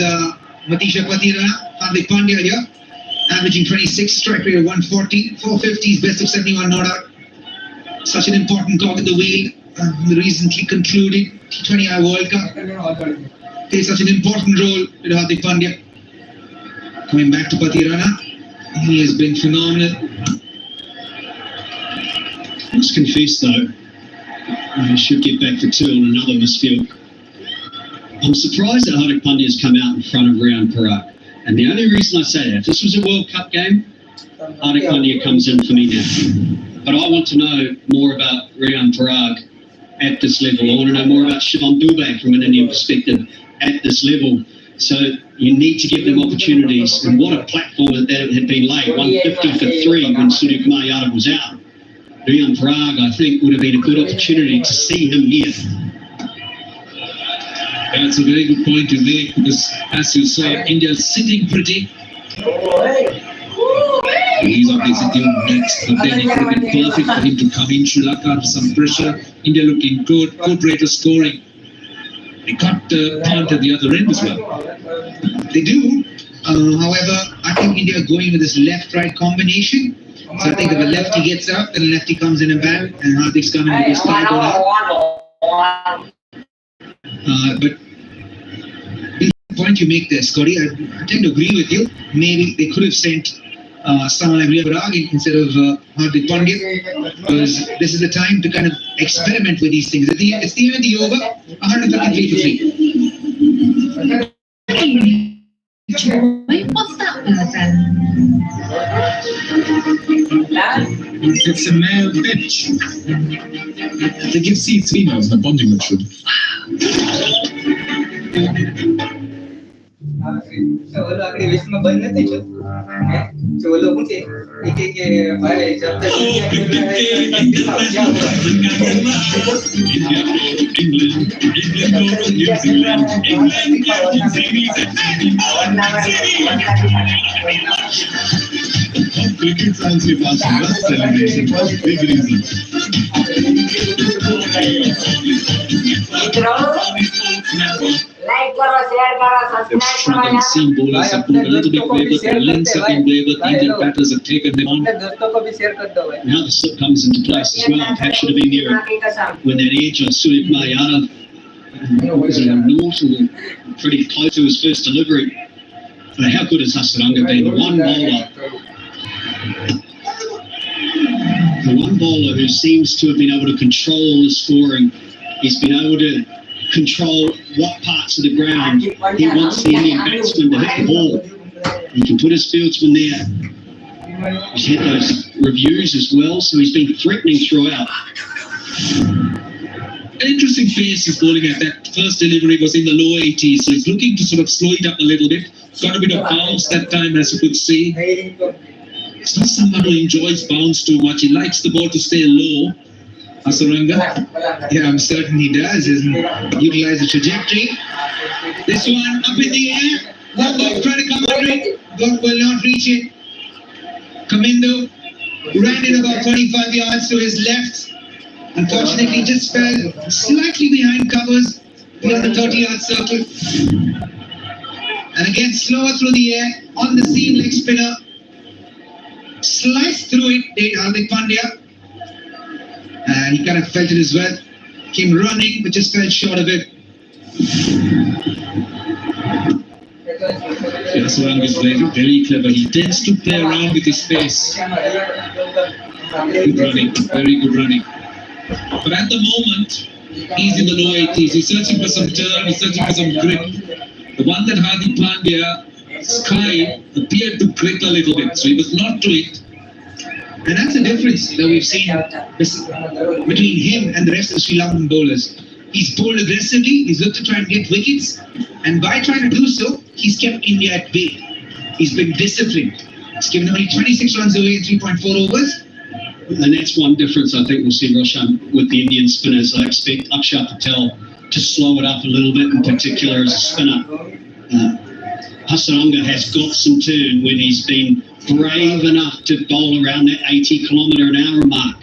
Matisha Patirana, Hardik Pandya here, averaging 26, strike rate of 140, 450s, best of 71 not out. Such an important cog in the wheel. The recently concluded T20I World Cup. Plays such an important role with Hardik Pandya. Coming back to Patirana, he has been phenomenal. I must confess though, I should get back to 2 on another misfield. I'm surprised that Hardik Pandya has come out in front of Riyan Parag. And the only reason I say that, if this was a World Cup game, Hardik Pandya comes in for me now. But I want to know more about Riyan Parag at this level. I want to know more about Shivam Dubey from an Indian perspective at this level. So you need to give them opportunities. And what a platform that had been laid. 150 for 3 when Surya Kumar Yadav was out. Riyan Parag, I think, would have been a good opportunity to see him here. That's a very good point to make because, as you say, India's sitting pretty. He's obviously doing next, but then it would have been perfect for him to come in. Sri Lanka under some pressure. India looking good, good rate of scoring. They got the point at the other end as well. They do. However, I think India are going with this left-right combination. So I think if a lefty gets out, then a lefty comes in and back, and Hardik's coming with his start out. But the point you make there, Scotty, I tend to agree with you. Maybe they could have sent someone like Riyan Parag instead of Hardik Pandya, because this is the time to kind of experiment with these things. It's the end of the over, 133 for 3. What's that then? It's a male pitch. They give seats females, the bonding should. Solo આગળ વિશ્વમાં બંધ નથી છો solo હું છે એક ભાઈ જબ Cricket fans के पास बस celebration big reason. મિત્રો लाइक करो, शेयर करो, They've सब्सक्राइब करो struggled, यार। seen bowlers have gone a little bit wayward, their lengths have been wayward, the Indian batters have taken them on. दोस्तों को भी शेयर कर दो भाई। Now the slip comes into place as well. That should have been near when that edge on Suryakumar Yadav was an immortal, pretty close to his first delivery. But how good has Hasaranga been? The one bowler who seems to have been able to control the scoring. He's been able to control what parts of the ground he wants the Indian batsman to hit the ball. He can put his fieldsman there. He's had those reviews as well, so he's been threatening throughout. An interesting pace he's bowling at. That first delivery was in the low 80s, so he's looking to sort of slow it up a little bit. Got a bit of bounce that time, as you could see. It's not someone who enjoys bounce too much. He likes the ball to stay low. Hasaranga? Yeah, I'm certain he does. Utilize the trajectory. This one up in the air. One ball trying to come under it. God will not reach it. Kamindo ran it about 25 yards to his left. Unfortunately, just fell slightly behind covers beyond the 30-yard circle. And again, slower through the air on the seam leg spinner. Sliced through it, did Hardik Pandya. And he kind of felt it as well. Came running, but just fell short of it. Hasaranga is very clever. He tends to play around with his pace. Good running, very good running. But at the moment, he's in the low 80s. He's searching for some turn, he's searching for some grip. The one that Hardik Pandya, Sky, appeared to grip a little bit, so he was not to it. And that's the difference that we've seen between him and the rest of the Sri Lankan bowlers. He's bowled aggressively, he's looked to try and get wickets, and by trying to do so, he's kept India at bay. He's been disciplined. He's given only 26 runs away in 3.4 overs. And that's one difference I think we'll see, Roshan, with the Indian spinners. I expect Akshar Patel to slow it up a little bit, in particular as a spinner. Hasaranga has got some turn when he's been brave enough to bowl around that 80km/h mark.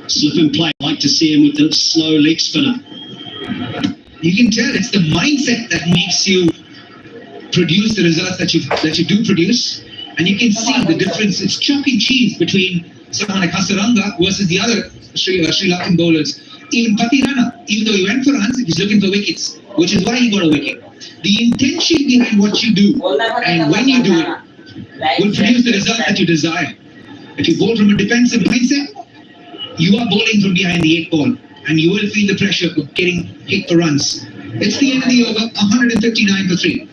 Slip and play. I like to see him with the slow leg spinner. You can tell it's the mindset that makes you produce the results that you do produce. And you can see the difference. It's chalk and cheese between someone like Hasaranga versus the other Sri Lankan bowlers. Even Patirana, even though he went for runs, he's looking for wickets, which is why he got a wicket. The intention behind what you do and when you do it will produce the result that you desire. If you bowl from a defensive mindset, you are bowling from behind the 8 ball and you will feel the pressure of getting hit for runs. It's the end of the over, 159 for 3.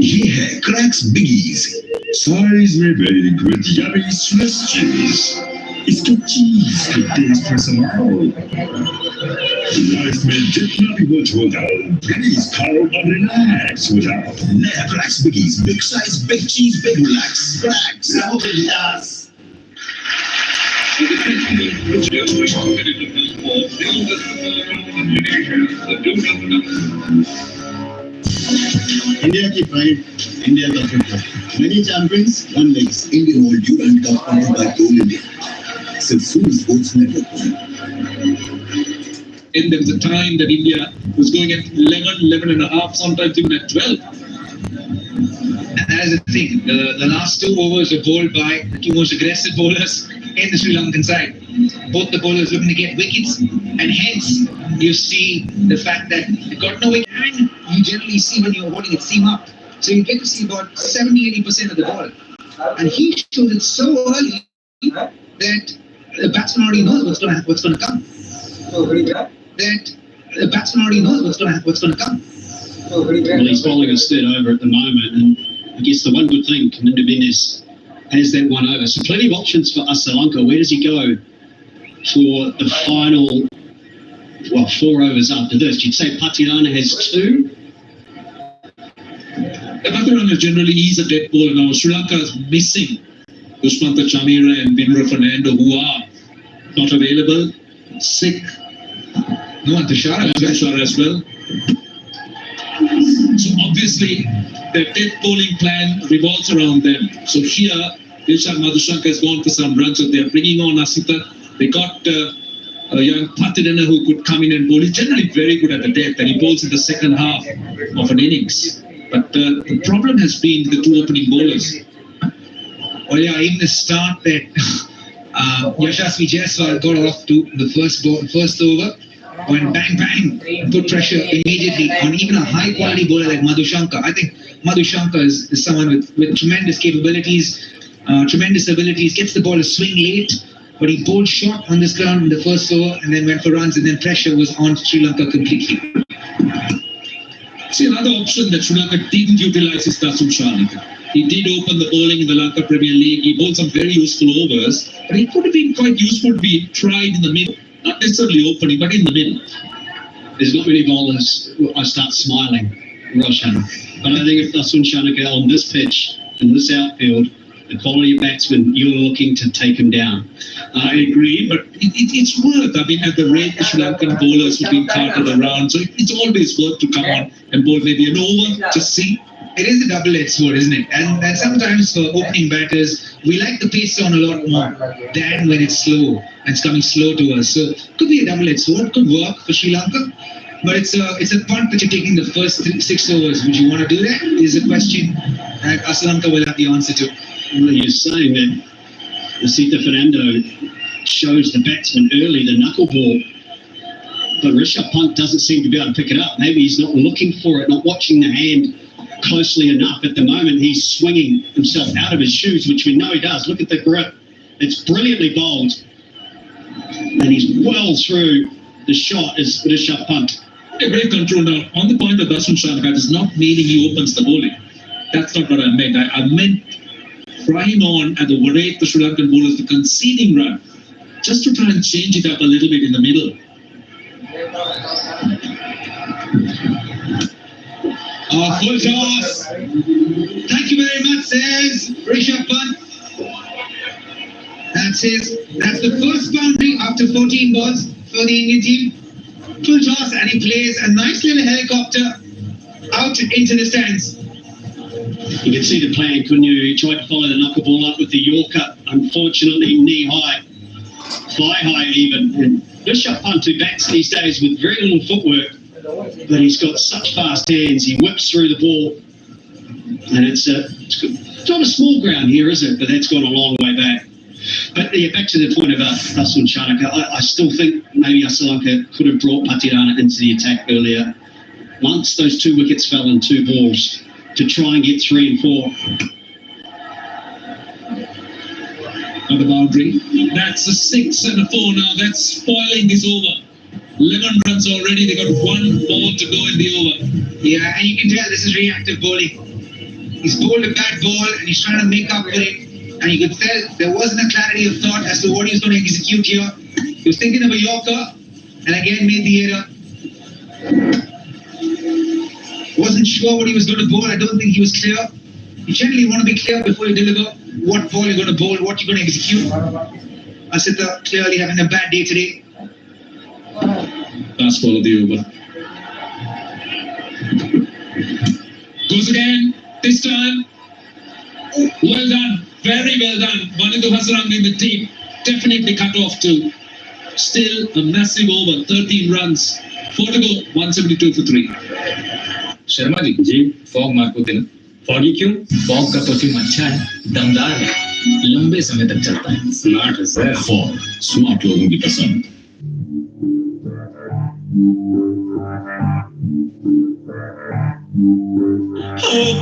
ये है cracks बिगीज, size में very good, yummy Swiss cheese, इसके चीज के test पर समाओ। Life में जितना भी कुछ होता हो, प्लीज खाओ और रिलैक्स हो जाओ। नया Cracks Biggies, big size, big cheese, big relax, Cracks, now relax. India की pride, India का future. Many champions, one legs. Indian World Duran Cup powered by Coal India. Successful sports network. And there was a time that India was going at 11 and a half, sometimes even at 12. And that is the thing. The last 2 overs were bowled by the 2 most aggressive bowlers in the Sri Lankan side. Both the bowlers looking to get wickets, and hence you see the fact that they got no wicket. And you generally see when you're holding it seam up, so you get to see about 70-80% of the ball. And he showed it so early that the batsman already knows what's going to come. Well, he's bowling a third over at the moment, and I guess the one good thing, Kaminda Bendis has that 1 over. So plenty of options for Sri Lanka. Where does he go for the final, 4 overs after this? You'd say Patirana has 2? Patirana generally is a dead bowler now. Sri Lanka is missing Dushmantha Chameera and Vinura Fernando, who are not available, sick. No, Tushar as well. So obviously, the death bowling plan revolves around them. So here, Dilshad Madhushanka has gone for some runs, so they're bringing on Asita. They got a young Patirana who could come in and bowl. He's generally very good at the depth, and he bowls in the second half of an innings. But the problem has been the two opening bowlers. Well, yeah, even the start that Yashasvi Jaiswal got off to the first over, when bang bang, put pressure immediately on even a high quality bowler like Madhushankar. I think Madhushankar is someone with tremendous capabilities, tremendous abilities, gets the ball to swing late, but he bowled short on this ground in the first over and then went for runs, and then pressure was on Sri Lanka completely. See, another option that Sri Lanka didn't utilize is Dasun Shanaka. He did open the bowling in the Lanka Premier League. He bowled some very useful overs, but he could have been quite useful to be tried in the middle. Not necessarily opening, but in the middle. There's not many bowlers I start smiling, Roshan. But I think if Dasun Shanaka on this pitch, in this outfield, the quality of batsman, you're looking to take him down. I agree, but it's worth. I mean, at the rate the Sri Lankan bowlers have been carted around, so it's always worth to come on and bowl maybe an over to see. It is a double-edged sword, isn't it? And sometimes for opening batters, we like the pace on a lot more than when it's slow and it's coming slow to us. So it could be a double-edged sword, could work for Sri Lanka. But it's a punt that you're taking the first 6 overs. Would you want to do that? Is a question that Asalanka will have the answer to. Well, you're saying that Nasita Fernando shows the batsman early the knuckleball, but Rishabh Pant doesn't seem to be able to pick it up. Maybe he's not looking for it, not watching the hand closely enough. At the moment, he's swinging himself out of his shoes, which we know he does. Look at the grip. It's brilliantly bowled. And he's well through the shot as Rishabh Pant. A great control now. On the point of Dasun Shanaka, is not meaning he opens the bowling. That's not what I meant. I meant try him on at the rate the Sri Lankan bowlers the conceding run, just to try and change it up a little bit in the middle. Full toss. Thank you very much, says Rishabh Pant. That's the first boundary after 14 balls for the Indian team. Full toss, and he plays a nice little helicopter out into the stands. You could see the plan, couldn't you? He tried to follow the knuckleball up with the Yorker. Unfortunately, knee high, fly high even. And Rishabh Pant, who bats these days with very little footwork, but he's got such fast hands. He whips through the ball, and it's not a small ground here, is it? But that's gone a long way back. But yeah, back to the point of Dasun Shanaka, I still think maybe Asalanka could have brought Patirana into the attack earlier. Once those 2 wickets fell in 2 balls, to try and get 3 and 4. On the boundary. That's a 6 and a 4 now. That's spoiling this over. 11 runs already. They got 1 ball to go in the over. Yeah, and you can tell this is reactive bowling. He's bowled a bad ball and he's trying to make up for it. And you could tell there wasn't a clarity of thought as to what he was going to execute here. He was thinking of a Yorker and again made the error. Wasn't sure what he was going to bowl. I don't think he was clear. You generally want to be clear before you deliver what ball you're going to bowl, what you're going to execute. Asita clearly having a bad day today. Last ball of the over. Goes again. This time. Well done. Very well done. Manidu Hasaranga in the team. Definitely cut off too. Still a massive over. 13 runs. 4 to go. 172 for 3. Sharma ji Fogg mark होते ना foggy क्यों fog का perfume अच्छा है दमदार है लंबे समय तक चलता है स्मार्ट है सर फॉग स्मार्ट लोगों की पसंद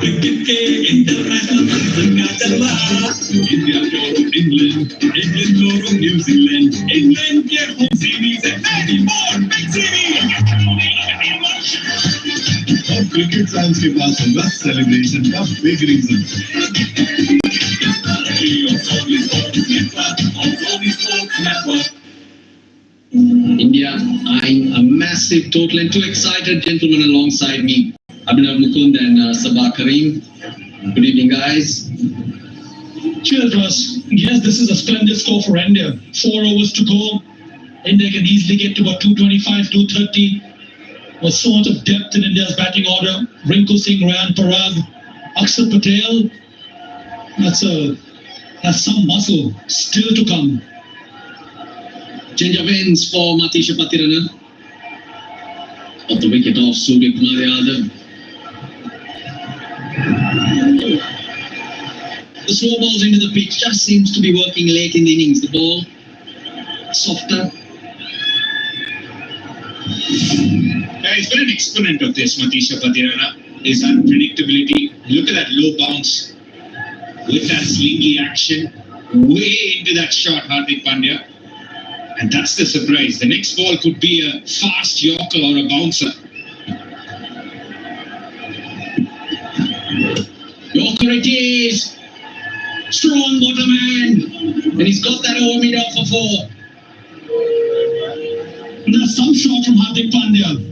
क्रिकेट के इंटरनेशनल का चलवा इंडिया को इंग्लैंड को न्यूजीलैंड इंग्लैंड के होम सीरीज है 84 बिग सीरीज और क्रिकेट फैंस के पास होगा सेलिब्रेशन का big reason India eyeing a massive total and 2 excited gentlemen alongside me, Abhinav Mukund and Sabah Kareem. Good evening, guys. Cheers, Ross. Yes, this is a splendid score for India. 4 overs to go. India can easily get to about 225, 230. With so much of depth in India's batting order. Rinku Singh, Rayan Parag, Akshar Patel. That's some muscle still to come. Change of ends for Matisha Patirana. At the wicket of Surya Kumar Yadav. The slow balls into the pitch just seems to be working late in the innings. The ball softer. He's been an exponent of this, Matisha Patirana. His unpredictability. Look at that low bounce with that swingy action. Way into that shot, Hardik Pandya. And that's the surprise. The next ball could be a fast yorker or a bouncer. Yorker it is. Strong bottom hand. And he's got that over mid off for 4. Now some shot from Hardik Pandya.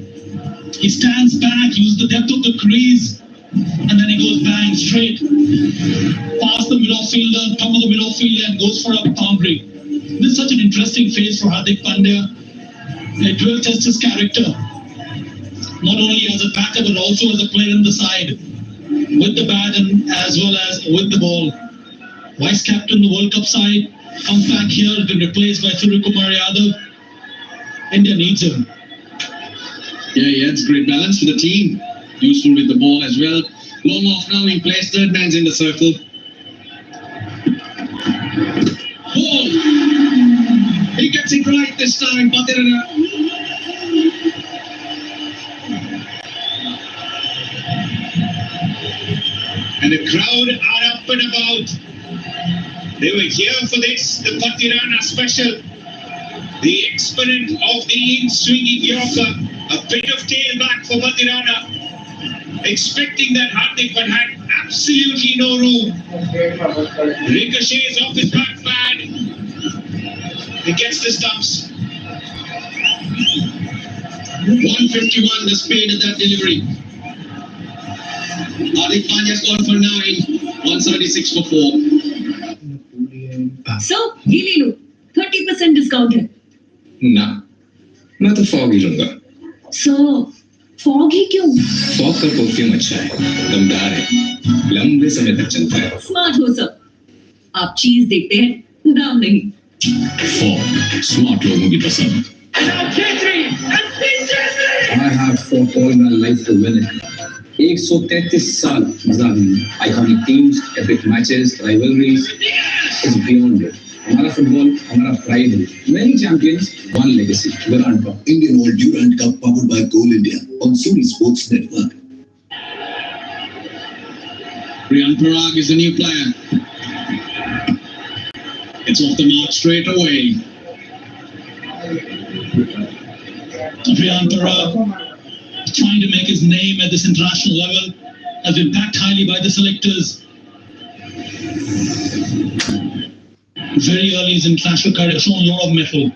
He stands back, uses the depth of the crease, and then he goes bang straight past the middle fielder, top of the middle fielder, and goes for a boundary. This is such an interesting phase for Hardik Pandya. It will test his character, not only as a batter but also as a player on the side, with the bat and as well as with the ball. Vice captain the World Cup side comes back here, has been replaced by Surya Kumar Yadav. India needs him. Yeah, he adds great balance to the team. Useful with the ball as well. Long off now, he plays third man's in the circle. Ball! He gets it right this time, Patirana. And the crowd are up and about. They were here for this, the Patirana special. The exponent of the in-swinging yorker. A bit of tailback for Patirana. Expecting that Hardik, but had absolutely no room. Ricochets off his back pad. He gets the stumps. 151 the speed of that delivery. Hardik Pandya's gone for 9. 176 for 4. So, ये ले लो 30% discount है. ना, मैं तो fog ही लूंगा. So, fog ही क्यों? Fog का perfume अच्छा है, दमदार है, लंबे समय तक चलता है. स्मार्ट हो सब. आप चीज देखते हैं, दाम नहीं. Fog, smart लोगों की पसंद. I have fought all my life to win it. 133 साल मजा नहीं. Iconic teams, epic matches, rivalries. It's beyond it. हमारा फुटबॉल हमारा प्राइड है. Many champions, one legacy. We're on top. Indian World Durant Cup powered by Coal India on Sony Sports Network. Riyan Parag is the new player. It's off the mark straight away. Riyan Parag, trying to make his name at this international level, has been backed highly by the selectors. Very early in his international career, shown a lot of mettle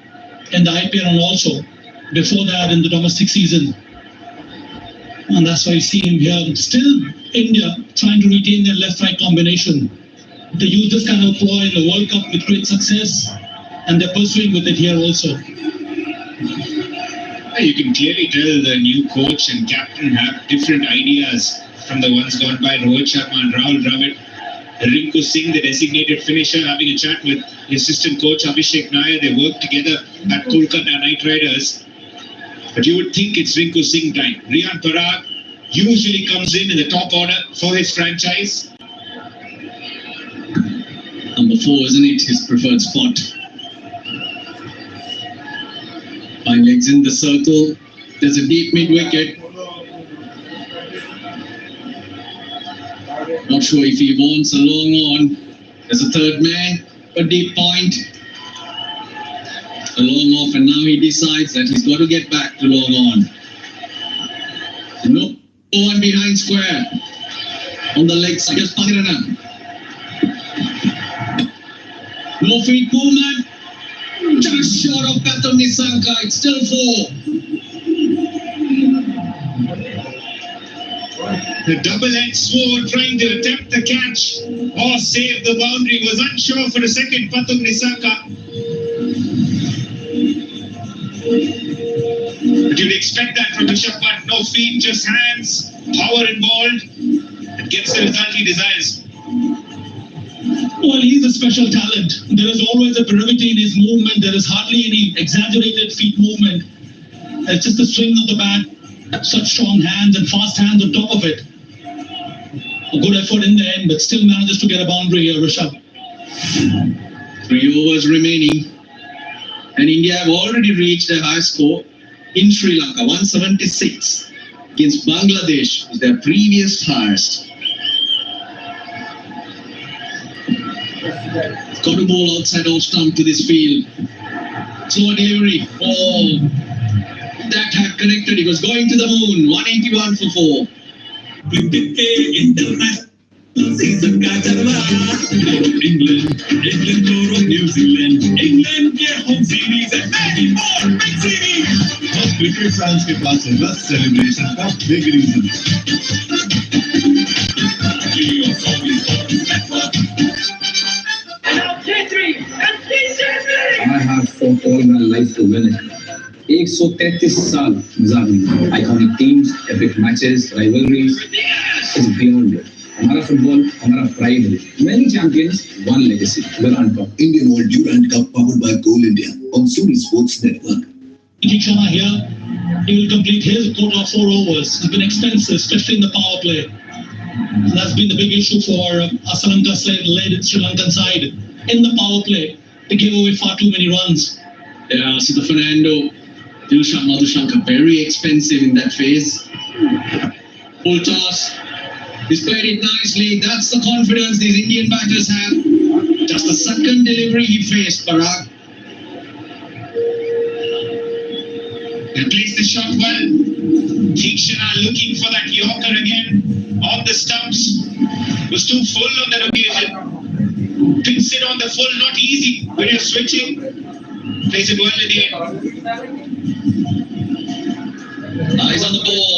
in the IPL and also before that in the domestic season. And that's why you see him here. Still, India trying to retain their left-right combination. They use this kind of ploy in the World Cup with great success, and they're pursuing with it here also. You can clearly tell the new coach and captain have different ideas from the ones gone by. Rohit Sharma and Rahul Dravid. Rinku Singh, the designated finisher, having a chat with the assistant coach Abhishek Nair. They work together at Kolkata Knight Riders. But you would think it's Rinku Singh time. Riyan Parag usually comes in the top order for his franchise. Number 4, isn't it? His preferred spot. 5 legs in the circle. There's a deep mid-wicket. Not sure if he wants a long on. There's a third man, a deep point. A long off, and now he decides that he's got to get back to long on. No one behind square. On the legs, against Patirana. No feet movement. Just short of Patham Nissanka. It's still 4. The double-edged sword trying to attempt the catch or save the boundary. Was unsure for a second, Patham Nissanka. But you'd expect that from Rishabh Pant. No feet, just hands, power involved. It gets the result he desires. Well, he's a special talent. There is always a brevity in his movement. There is hardly any exaggerated feet movement. It's just the swing of the bat, such strong hands and fast hands on top of it. A good effort in the end, but still manages to get a boundary here, Rishabh. 3 overs remaining. And India have already reached a high score in Sri Lanka, 176 against Bangladesh, their previous highest. Got a ball outside off stump to this field. Slow delivery. Oh, that had connected. He was going to the moon. 181 for 4. England tour of New Zealand, England के home series है many more big series. और cricket fans के पास है बस celebration का big reason. I have fought all my life to win it. 133 साल इंतजार में iconic teams, epic matches, rivalries, it's beyond it. हमारा फुटबॉल हमारा प्राइड है. Many champions, one legacy. We're on top. Indian World Durand Cup powered by Goal India on Sony Sports Network. Sharma here. He will complete his quota of 4 overs. It's been expensive, especially in the power play. And that's been the big issue for Asalanka led Sri Lankan side. In the power play, they gave away far too many runs. Yeah, Sita Fernando, Dilshan Madhushanka, very expensive in that phase. Full toss. He's played it nicely. That's the confidence these Indian batters have. Just the second delivery he faced, Parag. They placed the shot well. Tikshana looking for that Yorker again. On the stumps. Was too full on that occasion. Pins it on the full, not easy when you're switching. Plays it well at the end. Eyes on the ball.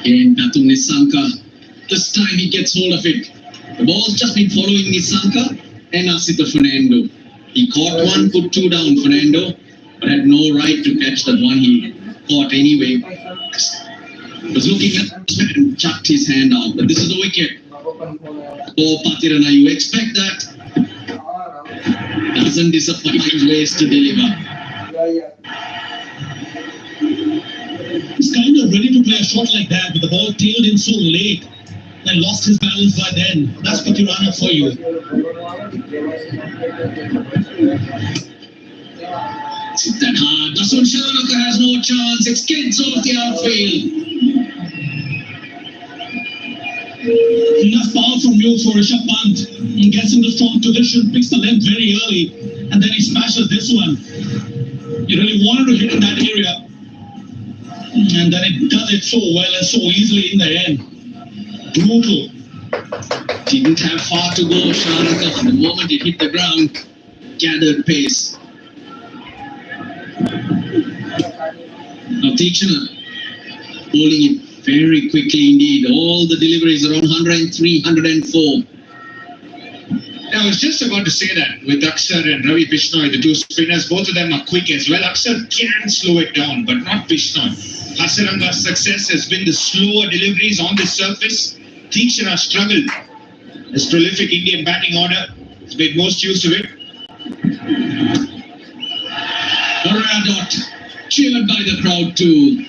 Again, Datum Nisanka. This time he gets hold of it. The ball's just been following Nisanka and Asita Fernando. He caught one, put 2 down, Fernando, but had no right to catch that one he caught anyway. Was looking at the and chucked his hand out, but this is a wicket. Oh, Patirana, you expect that? Doesn't disappoint in ways to deliver. He's kind of ready to play a shot like that, but the ball tailed in so late and lost his balance by then. That's Patirana for you. It's that hard. Dasun Shanaka has no chance. It's kids off the outfield. Enough power from you for Rishabh Pant. He gets into strong position, picks the length very early, and then he smashes this one. He really wanted to hit in that area, and then it does it so well and so easily in the end. Brutal. Didn't have far to go, Shanaka. From the moment it hit the ground, gathered pace. Now Tikshana bowling it very quickly indeed. All the deliveries around 103, 104. I was just about to say that with Akshar and Ravi Bishnoi, the two spinners, both of them are quick as well. Akshar can slow it down, but not Bishnoi. Hasaranga's success has been the slower deliveries on the surface. Tikshana struggled. His prolific Indian batting order has made most use of it. Dot cheered by the crowd too.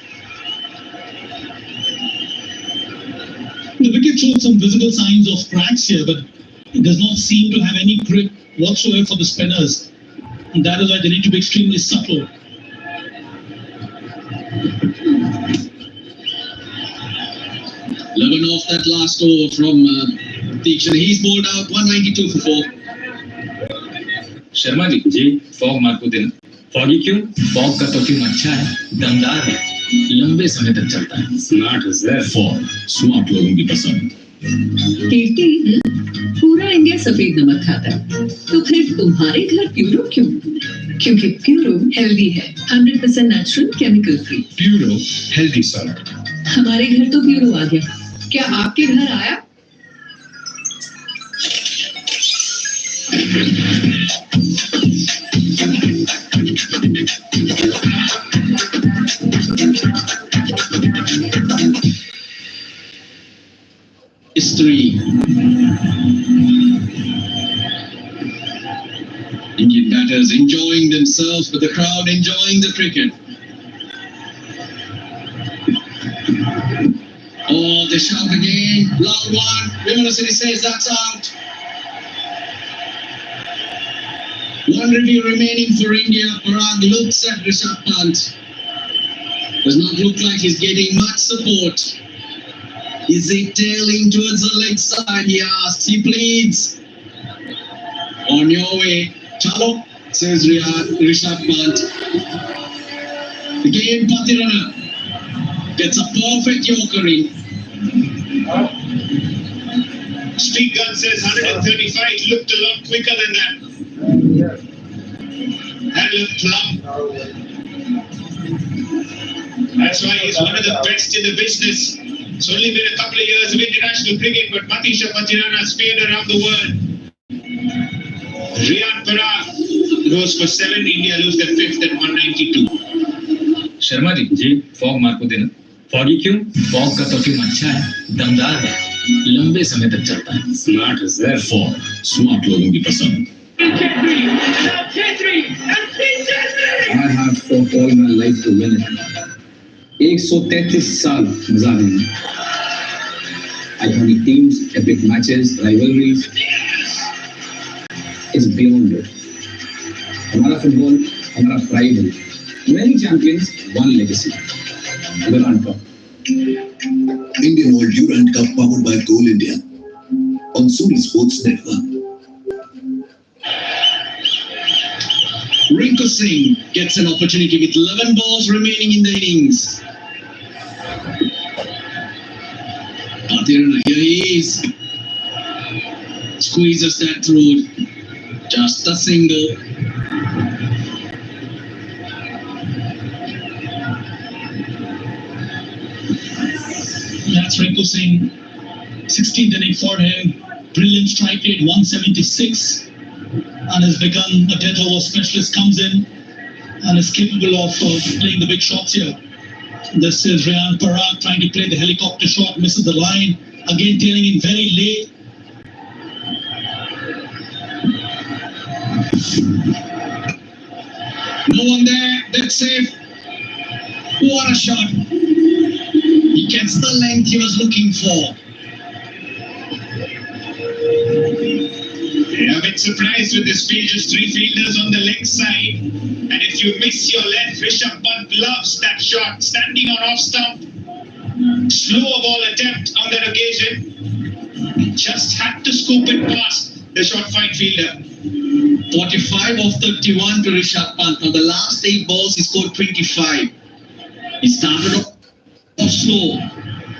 The wicket showed some visible signs of cracks here, but it does not seem to have any grip whatsoever for the spinners. And that is why they need to be extremely subtle. Levan off that last over from Tikshana. He's bowled out 192 for 4. Sharma ji Fogg मार को देना. Foggy क्यों? Fog का perfume अच्छा है, दमदार है, लंबे समय तक चलता है. Smart is that. Fog smart लोगों की पसंद. केटी, पूरा इंडिया सफेद नमक खाता है, तो फिर तुम्हारे घर प्यूरो क्यों? क्योंकि प्यूरो हेल्दी है, 100% natural, chemical free. Puro healthy salad. हमारे घर तो प्यूरो आ गया. क्या आपके घर आया? history. Indian batters enjoying themselves, but the crowd enjoying the cricket. Oh, they shout again. Loud one. Vimala City says that's out. One review remaining for India. Parag looks at Rishabh Pant. Does not look like he's getting much support. Is he tailing towards the leg side? He asks. He pleads. On your way. Chalo, says Rishabh Pant. Again, Patirana gets a perfect yorkering. Street gun says 135. It looked a lot quicker than that. That looked plumb. That's why he's one of the best in the business. It's only been a couple of years of international cricket, but Matisha Patirana has fared around the world. Riyan Parag goes for 7. India lose their 5th at 192. Sharma ji Fogg मार को देना. Foggy क्यों? Fog का perfume अच्छा है, दमदार है, लंबे समय तक चलता है. Smart is there. Fogg smart लोगों की पसंद. I have fought all my life to win it. 133 साल मजा नहीं. Iconic teams, epic matches, rivalries. It's beyond it. हमारा फुटबॉल हमारा प्राइड है. Many champions, one legacy. We're on top. Indian World Durant Cup powered by Coal India on Sony Sports Network. Rinku Singh gets an opportunity with 11 balls remaining in the innings. Patirana, here he is. Squeezes that through. Just a single. That's Rinku Singh. 16th inning for him. Brilliant strike rate, 176. And has become a death over specialist, comes in and is capable of playing the big shots here. This is Riyan Parag trying to play the helicopter shot, misses the line. Again tailing in very late. No one there, that's safe. What a shot. He gets the length he was looking for. I'm a bit surprised with this field, just 3 fielders on the leg side. And if you miss your length, Rishabh Pant loves that shot. Standing on off stump. Slow ball attempt on that occasion. He just had to scoop it past the short fine fielder. 45 of 31 to Rishabh Pant. Now the last 8 balls he scored 25. He started off slow,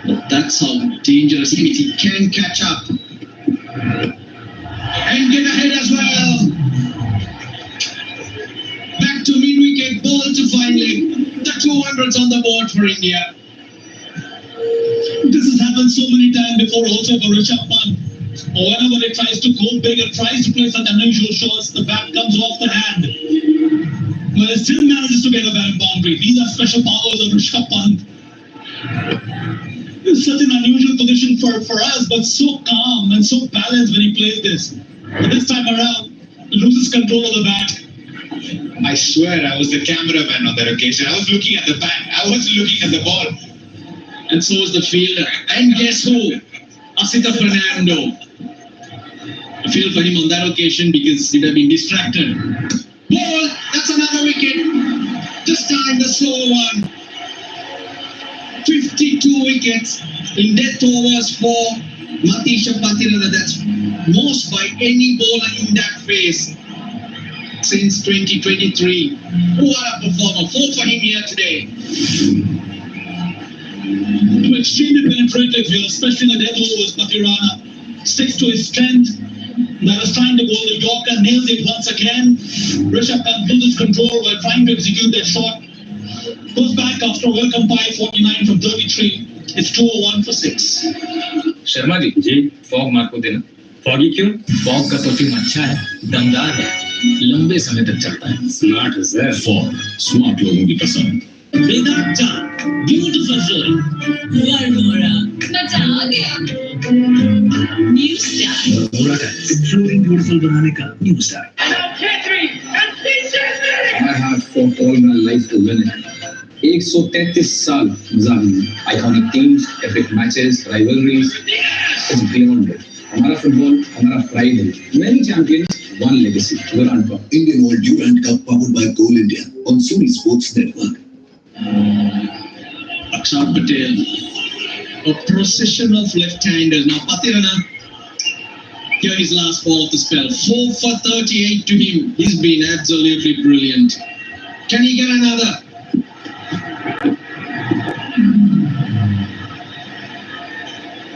but that's how dangerous he can catch up. And get ahead as well. Back to mid-wicket, ball to fine leg. The 200s on the board for India. This has happened so many times before also for Rishabh Pant. Whenever it tries to go big, it tries to play such unusual shots, the bat comes off the hand. But it still manages to get a bad boundary. These are special powers of Rishabh Pant. It's such an unusual position for us, but so calm and so balanced when he plays this. But this time around, loses control of the bat. I swear I was the cameraman on that occasion. I was looking at the bat. I wasn't looking at the ball. And so was the fielder. And guess who? Asita Fernando. I feel for him on that occasion because he'd have been distracted. Ball! That's another wicket. This time the slow one. 52 wickets in death overs for Matisha Patirana. That's most by any bowler in that phase since 2023. What a performer. 4 for him here today. Extremely penetrative here, especially in the death overs. Patirana sticks to his strength. That is trying to bowl the Yorker, nails it once again. Rishabh Pant loses control while trying to execute that shot. Goes back after a welcome by 49 from 33. It's 201 for 6. Sharma ji Fogg मार को देना. Foggy क्यों? Fog का perfume अच्छा है, दमदार है, लंबे समय तक चलता है. Smart is there. Fogg smart लोगों की पसंद. Without time. Beautiful flowing. मजा आ गया न्यू स्टाइल Flooring beautiful बनाने का new style. I have fought all my life to win it. 133 साल मजा नहीं. Iconic teams, epic matches, rivalries. It's beyond it. हमारा फुटबॉल हमारा pride है. Many champions, one legacy. We're on top. Indian World Durant Cup powered by Coal India on Sony Sports Network. Akshar Patel, a procession of left-handers. Now Patirana, here his last ball of the spell. 4 for 38 to him. He's been absolutely brilliant. Can he get another?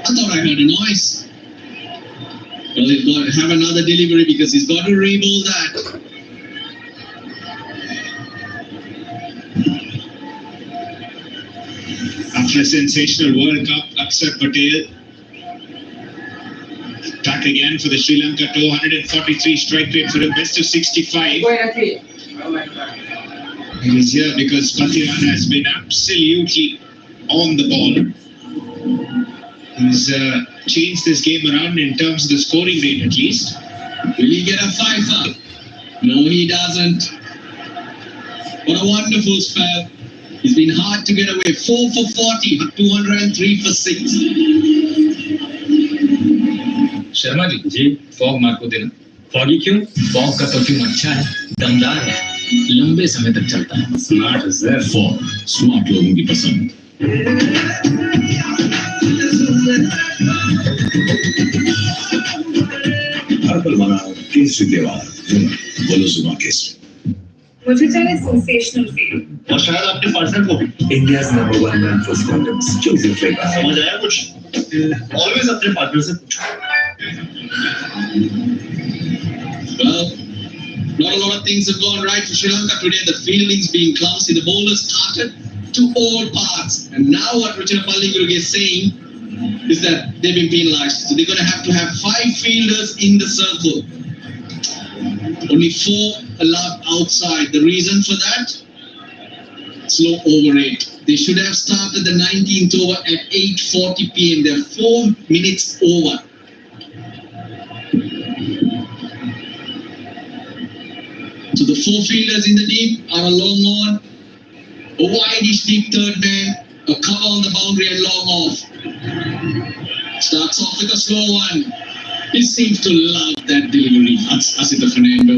I thought I heard a noise. Well, he's got to have another delivery because he's got to re-ball that. After a sensational World Cup, Akshar Patel back again for the Sri Lanka tour. 143 strike rate for a best of 65. He is here because Patirana has been absolutely on the ball. He's changed this game around in terms of the scoring rate at least. Will he get a fifer? No, he doesn't. What a wonderful spell. He's been hard to get away. 4 for 40, 203 for 6. Sharma ji Fogg mark को देना. Foggy क्यों? Fog का perfume अच्छा है, दमदार है, लंबे समय तक चलता है. Smart is there. Fogg smart लोगों की पसंद. हर्बल बनाओ केसरी त्योहार बोलो जुमा केसरी. मुझे चाहिए सेंसेशनल फील. और शायद आपने पार्टनर को भी. India's number one man for condoms. Choose your flavor. समझ आया कुछ? Always अपने पार्टनर से पूछो. Well, not a lot of things have gone right for Sri Lanka today. The fielding's been clumsy. The bowlers started to all parts. And now what Richard Mallingrugge is saying is that they've been penalized. So they're going to have 5 fielders in the circle. Only 4 allowed outside. The reason for that? Slow over rate. They should have started the 19th over at 8:40 p.m. They're 4 minutes over. So the 4 fielders in the team are a long on, a wide-ish deep third man, a cover on the boundary and long off. Starts off with a slow one. He seems to love that delivery. Asita Fernando.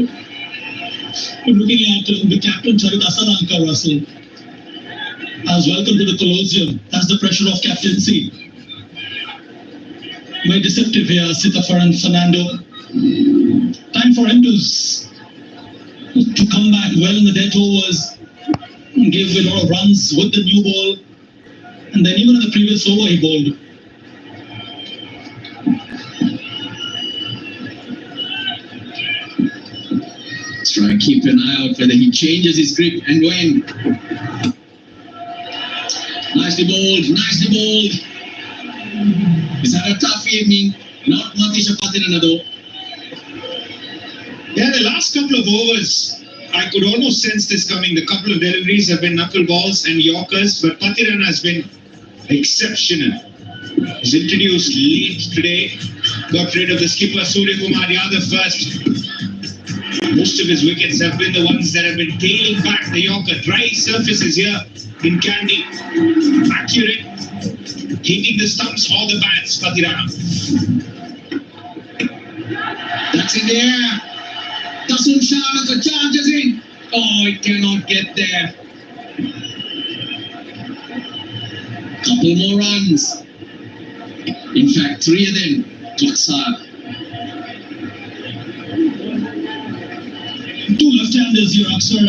Looking at the captain Charit Asalanka Russell as welcome to the Colosseum. That's the pressure of captaincy. Very deceptive here, Asita Fernando. Time for him to come back well in the death overs, give a lot of runs with the new ball, and then even in the previous over he bowled. Let's try and keep an eye out whether he changes his grip and when. Nicely bowled, nicely bowled. He's had a tough evening, not Matisha Patirana though. Yeah, the last couple of overs, I could almost sense this coming. The couple of deliveries have been knuckleballs and yorkers, but Patirana has been exceptional. He's introduced late today, got rid of the skipper Surya Kumar Yadav first. Most of his wickets have been the ones that have been tailing back the yorker. Dry surfaces here in Kandy. Accurate, hitting the stumps or the bats, Patirana. That's in the air. Dasun Shanaka charges in. Oh, it cannot get there. Couple more runs. In fact, 3 of them. Klaksar. 2 left-handers here, Akshar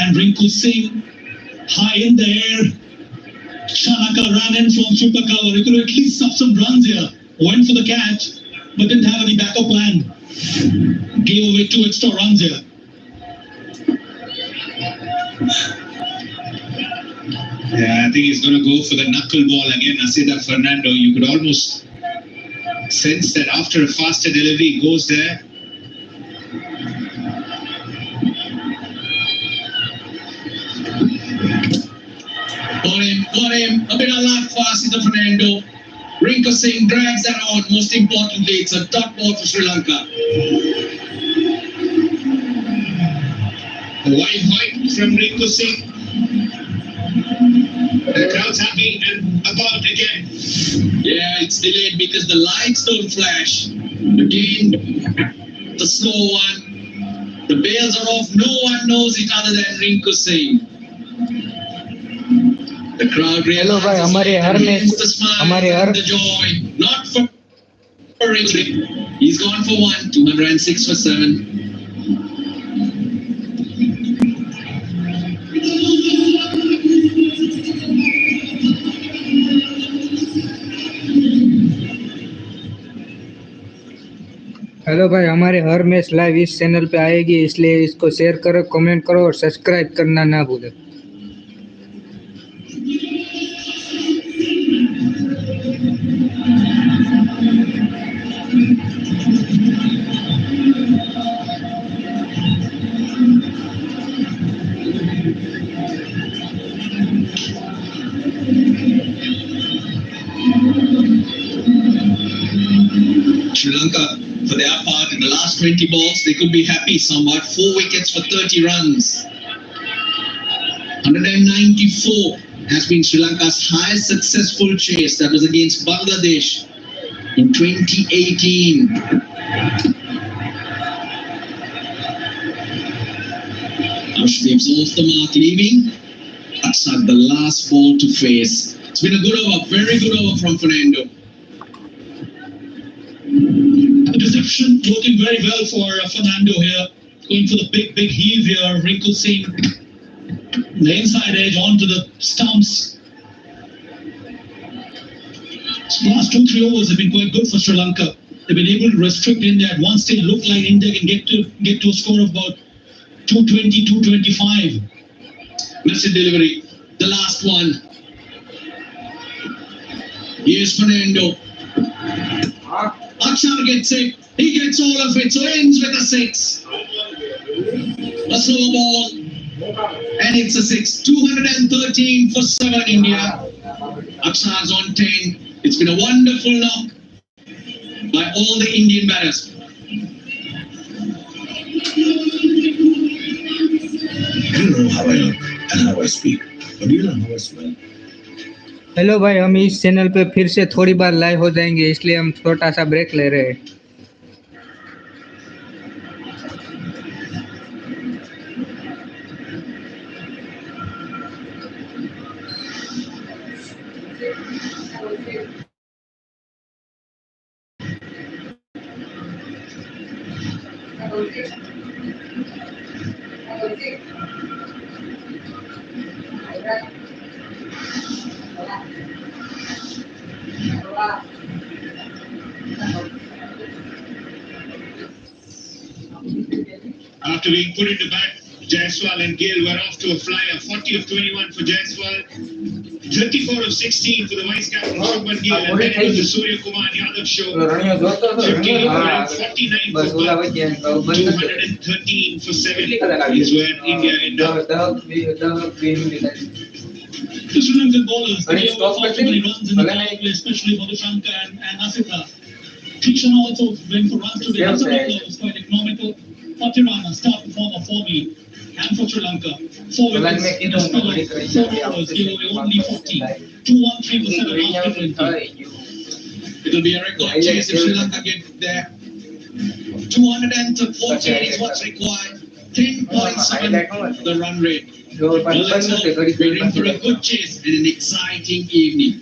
and Rinku Singh. High in the air. Shanaka ran in from super cover. He could at least stop some runs here. Went for the catch, but didn't have any backup plan. Gave away 2 extra runs here. Yeah, I think he's going to go for the knuckleball again, Asita Fernando. You could almost sense that after a faster delivery, he goes there. Got him. A bit of luck for Asita Fernando. Rinku Singh drags that out. Most importantly, it's a dot ball for Sri Lanka. A wide height from Rinku Singh. The crowd's happy and about again. Yeah, it's delayed because the lights don't flash. Again, the slow one. The bails are off. No one knows it other than Rinku Singh. The crowd realizes the smile and the joy. Not for Rinku. He's gone for 1, 206 for 7. Hello भाई, हमारे हर match live इस channel पे आएगी, इसलिए इसको share करो, comment करो और सब्सक्राइब करना ना भूलें। Sri Lanka, for their part, in the last 20 balls, they could be happy somewhat. 4 wickets for 30 runs. 194 has been Sri Lanka's highest successful chase. That was against Bangladesh in 2018. Arshdeep's off the mark, leaving. Akshar, the last ball to face. It's been a good over, very good over from Fernando. The deception working very well for Fernando here. Going for the big heave here. Rinku Singh, the inside edge onto the stumps. Last 2-3 overs have been quite good for Sri Lanka. They've been able to restrict India. At one stage, looked like India can get to a score of about 220, 225. Missed delivery. The last one. Here's Fernando. Akshar gets it. He gets all of it. So ends with a 6. A slow ball. And it's a 6. 213 for 7 India. Akshar's on 10. It's been a wonderful knock by all the Indian batters. You know how I look and how I speak, but you know how I smell. Hello भाई, हम इस channel पे फिर से थोड़ी बार live हो जाएंगे, इसलिए हम छोटा सा ब्रेक ले रहे हैं। After being put into bat, Jaiswal and Gill were off to a flyer. 40 of 21 for Jaiswal, 34 of 16 for the vice captain Shubman Gill, and then it was the Surya Kumar Yadav show. 15 of 49 for Buck, 213 for 7 is where India ended up. The Sri Lankan bowlers, they gave up far too many runs in the power play, especially Madhushanka and Asita. Tishana also went for runs today. Hassanatla was quite economical. Patirana, star performer for me and for Sri Lanka. 4 wickets in a spell of 4 overs, gave away only 40. 213 for 7 half differently. It'll be a record chase if Sri Lanka get there. 214 is what's required. 10.7 the run rate. Well, let's hope we're in for a good chase and an exciting evening.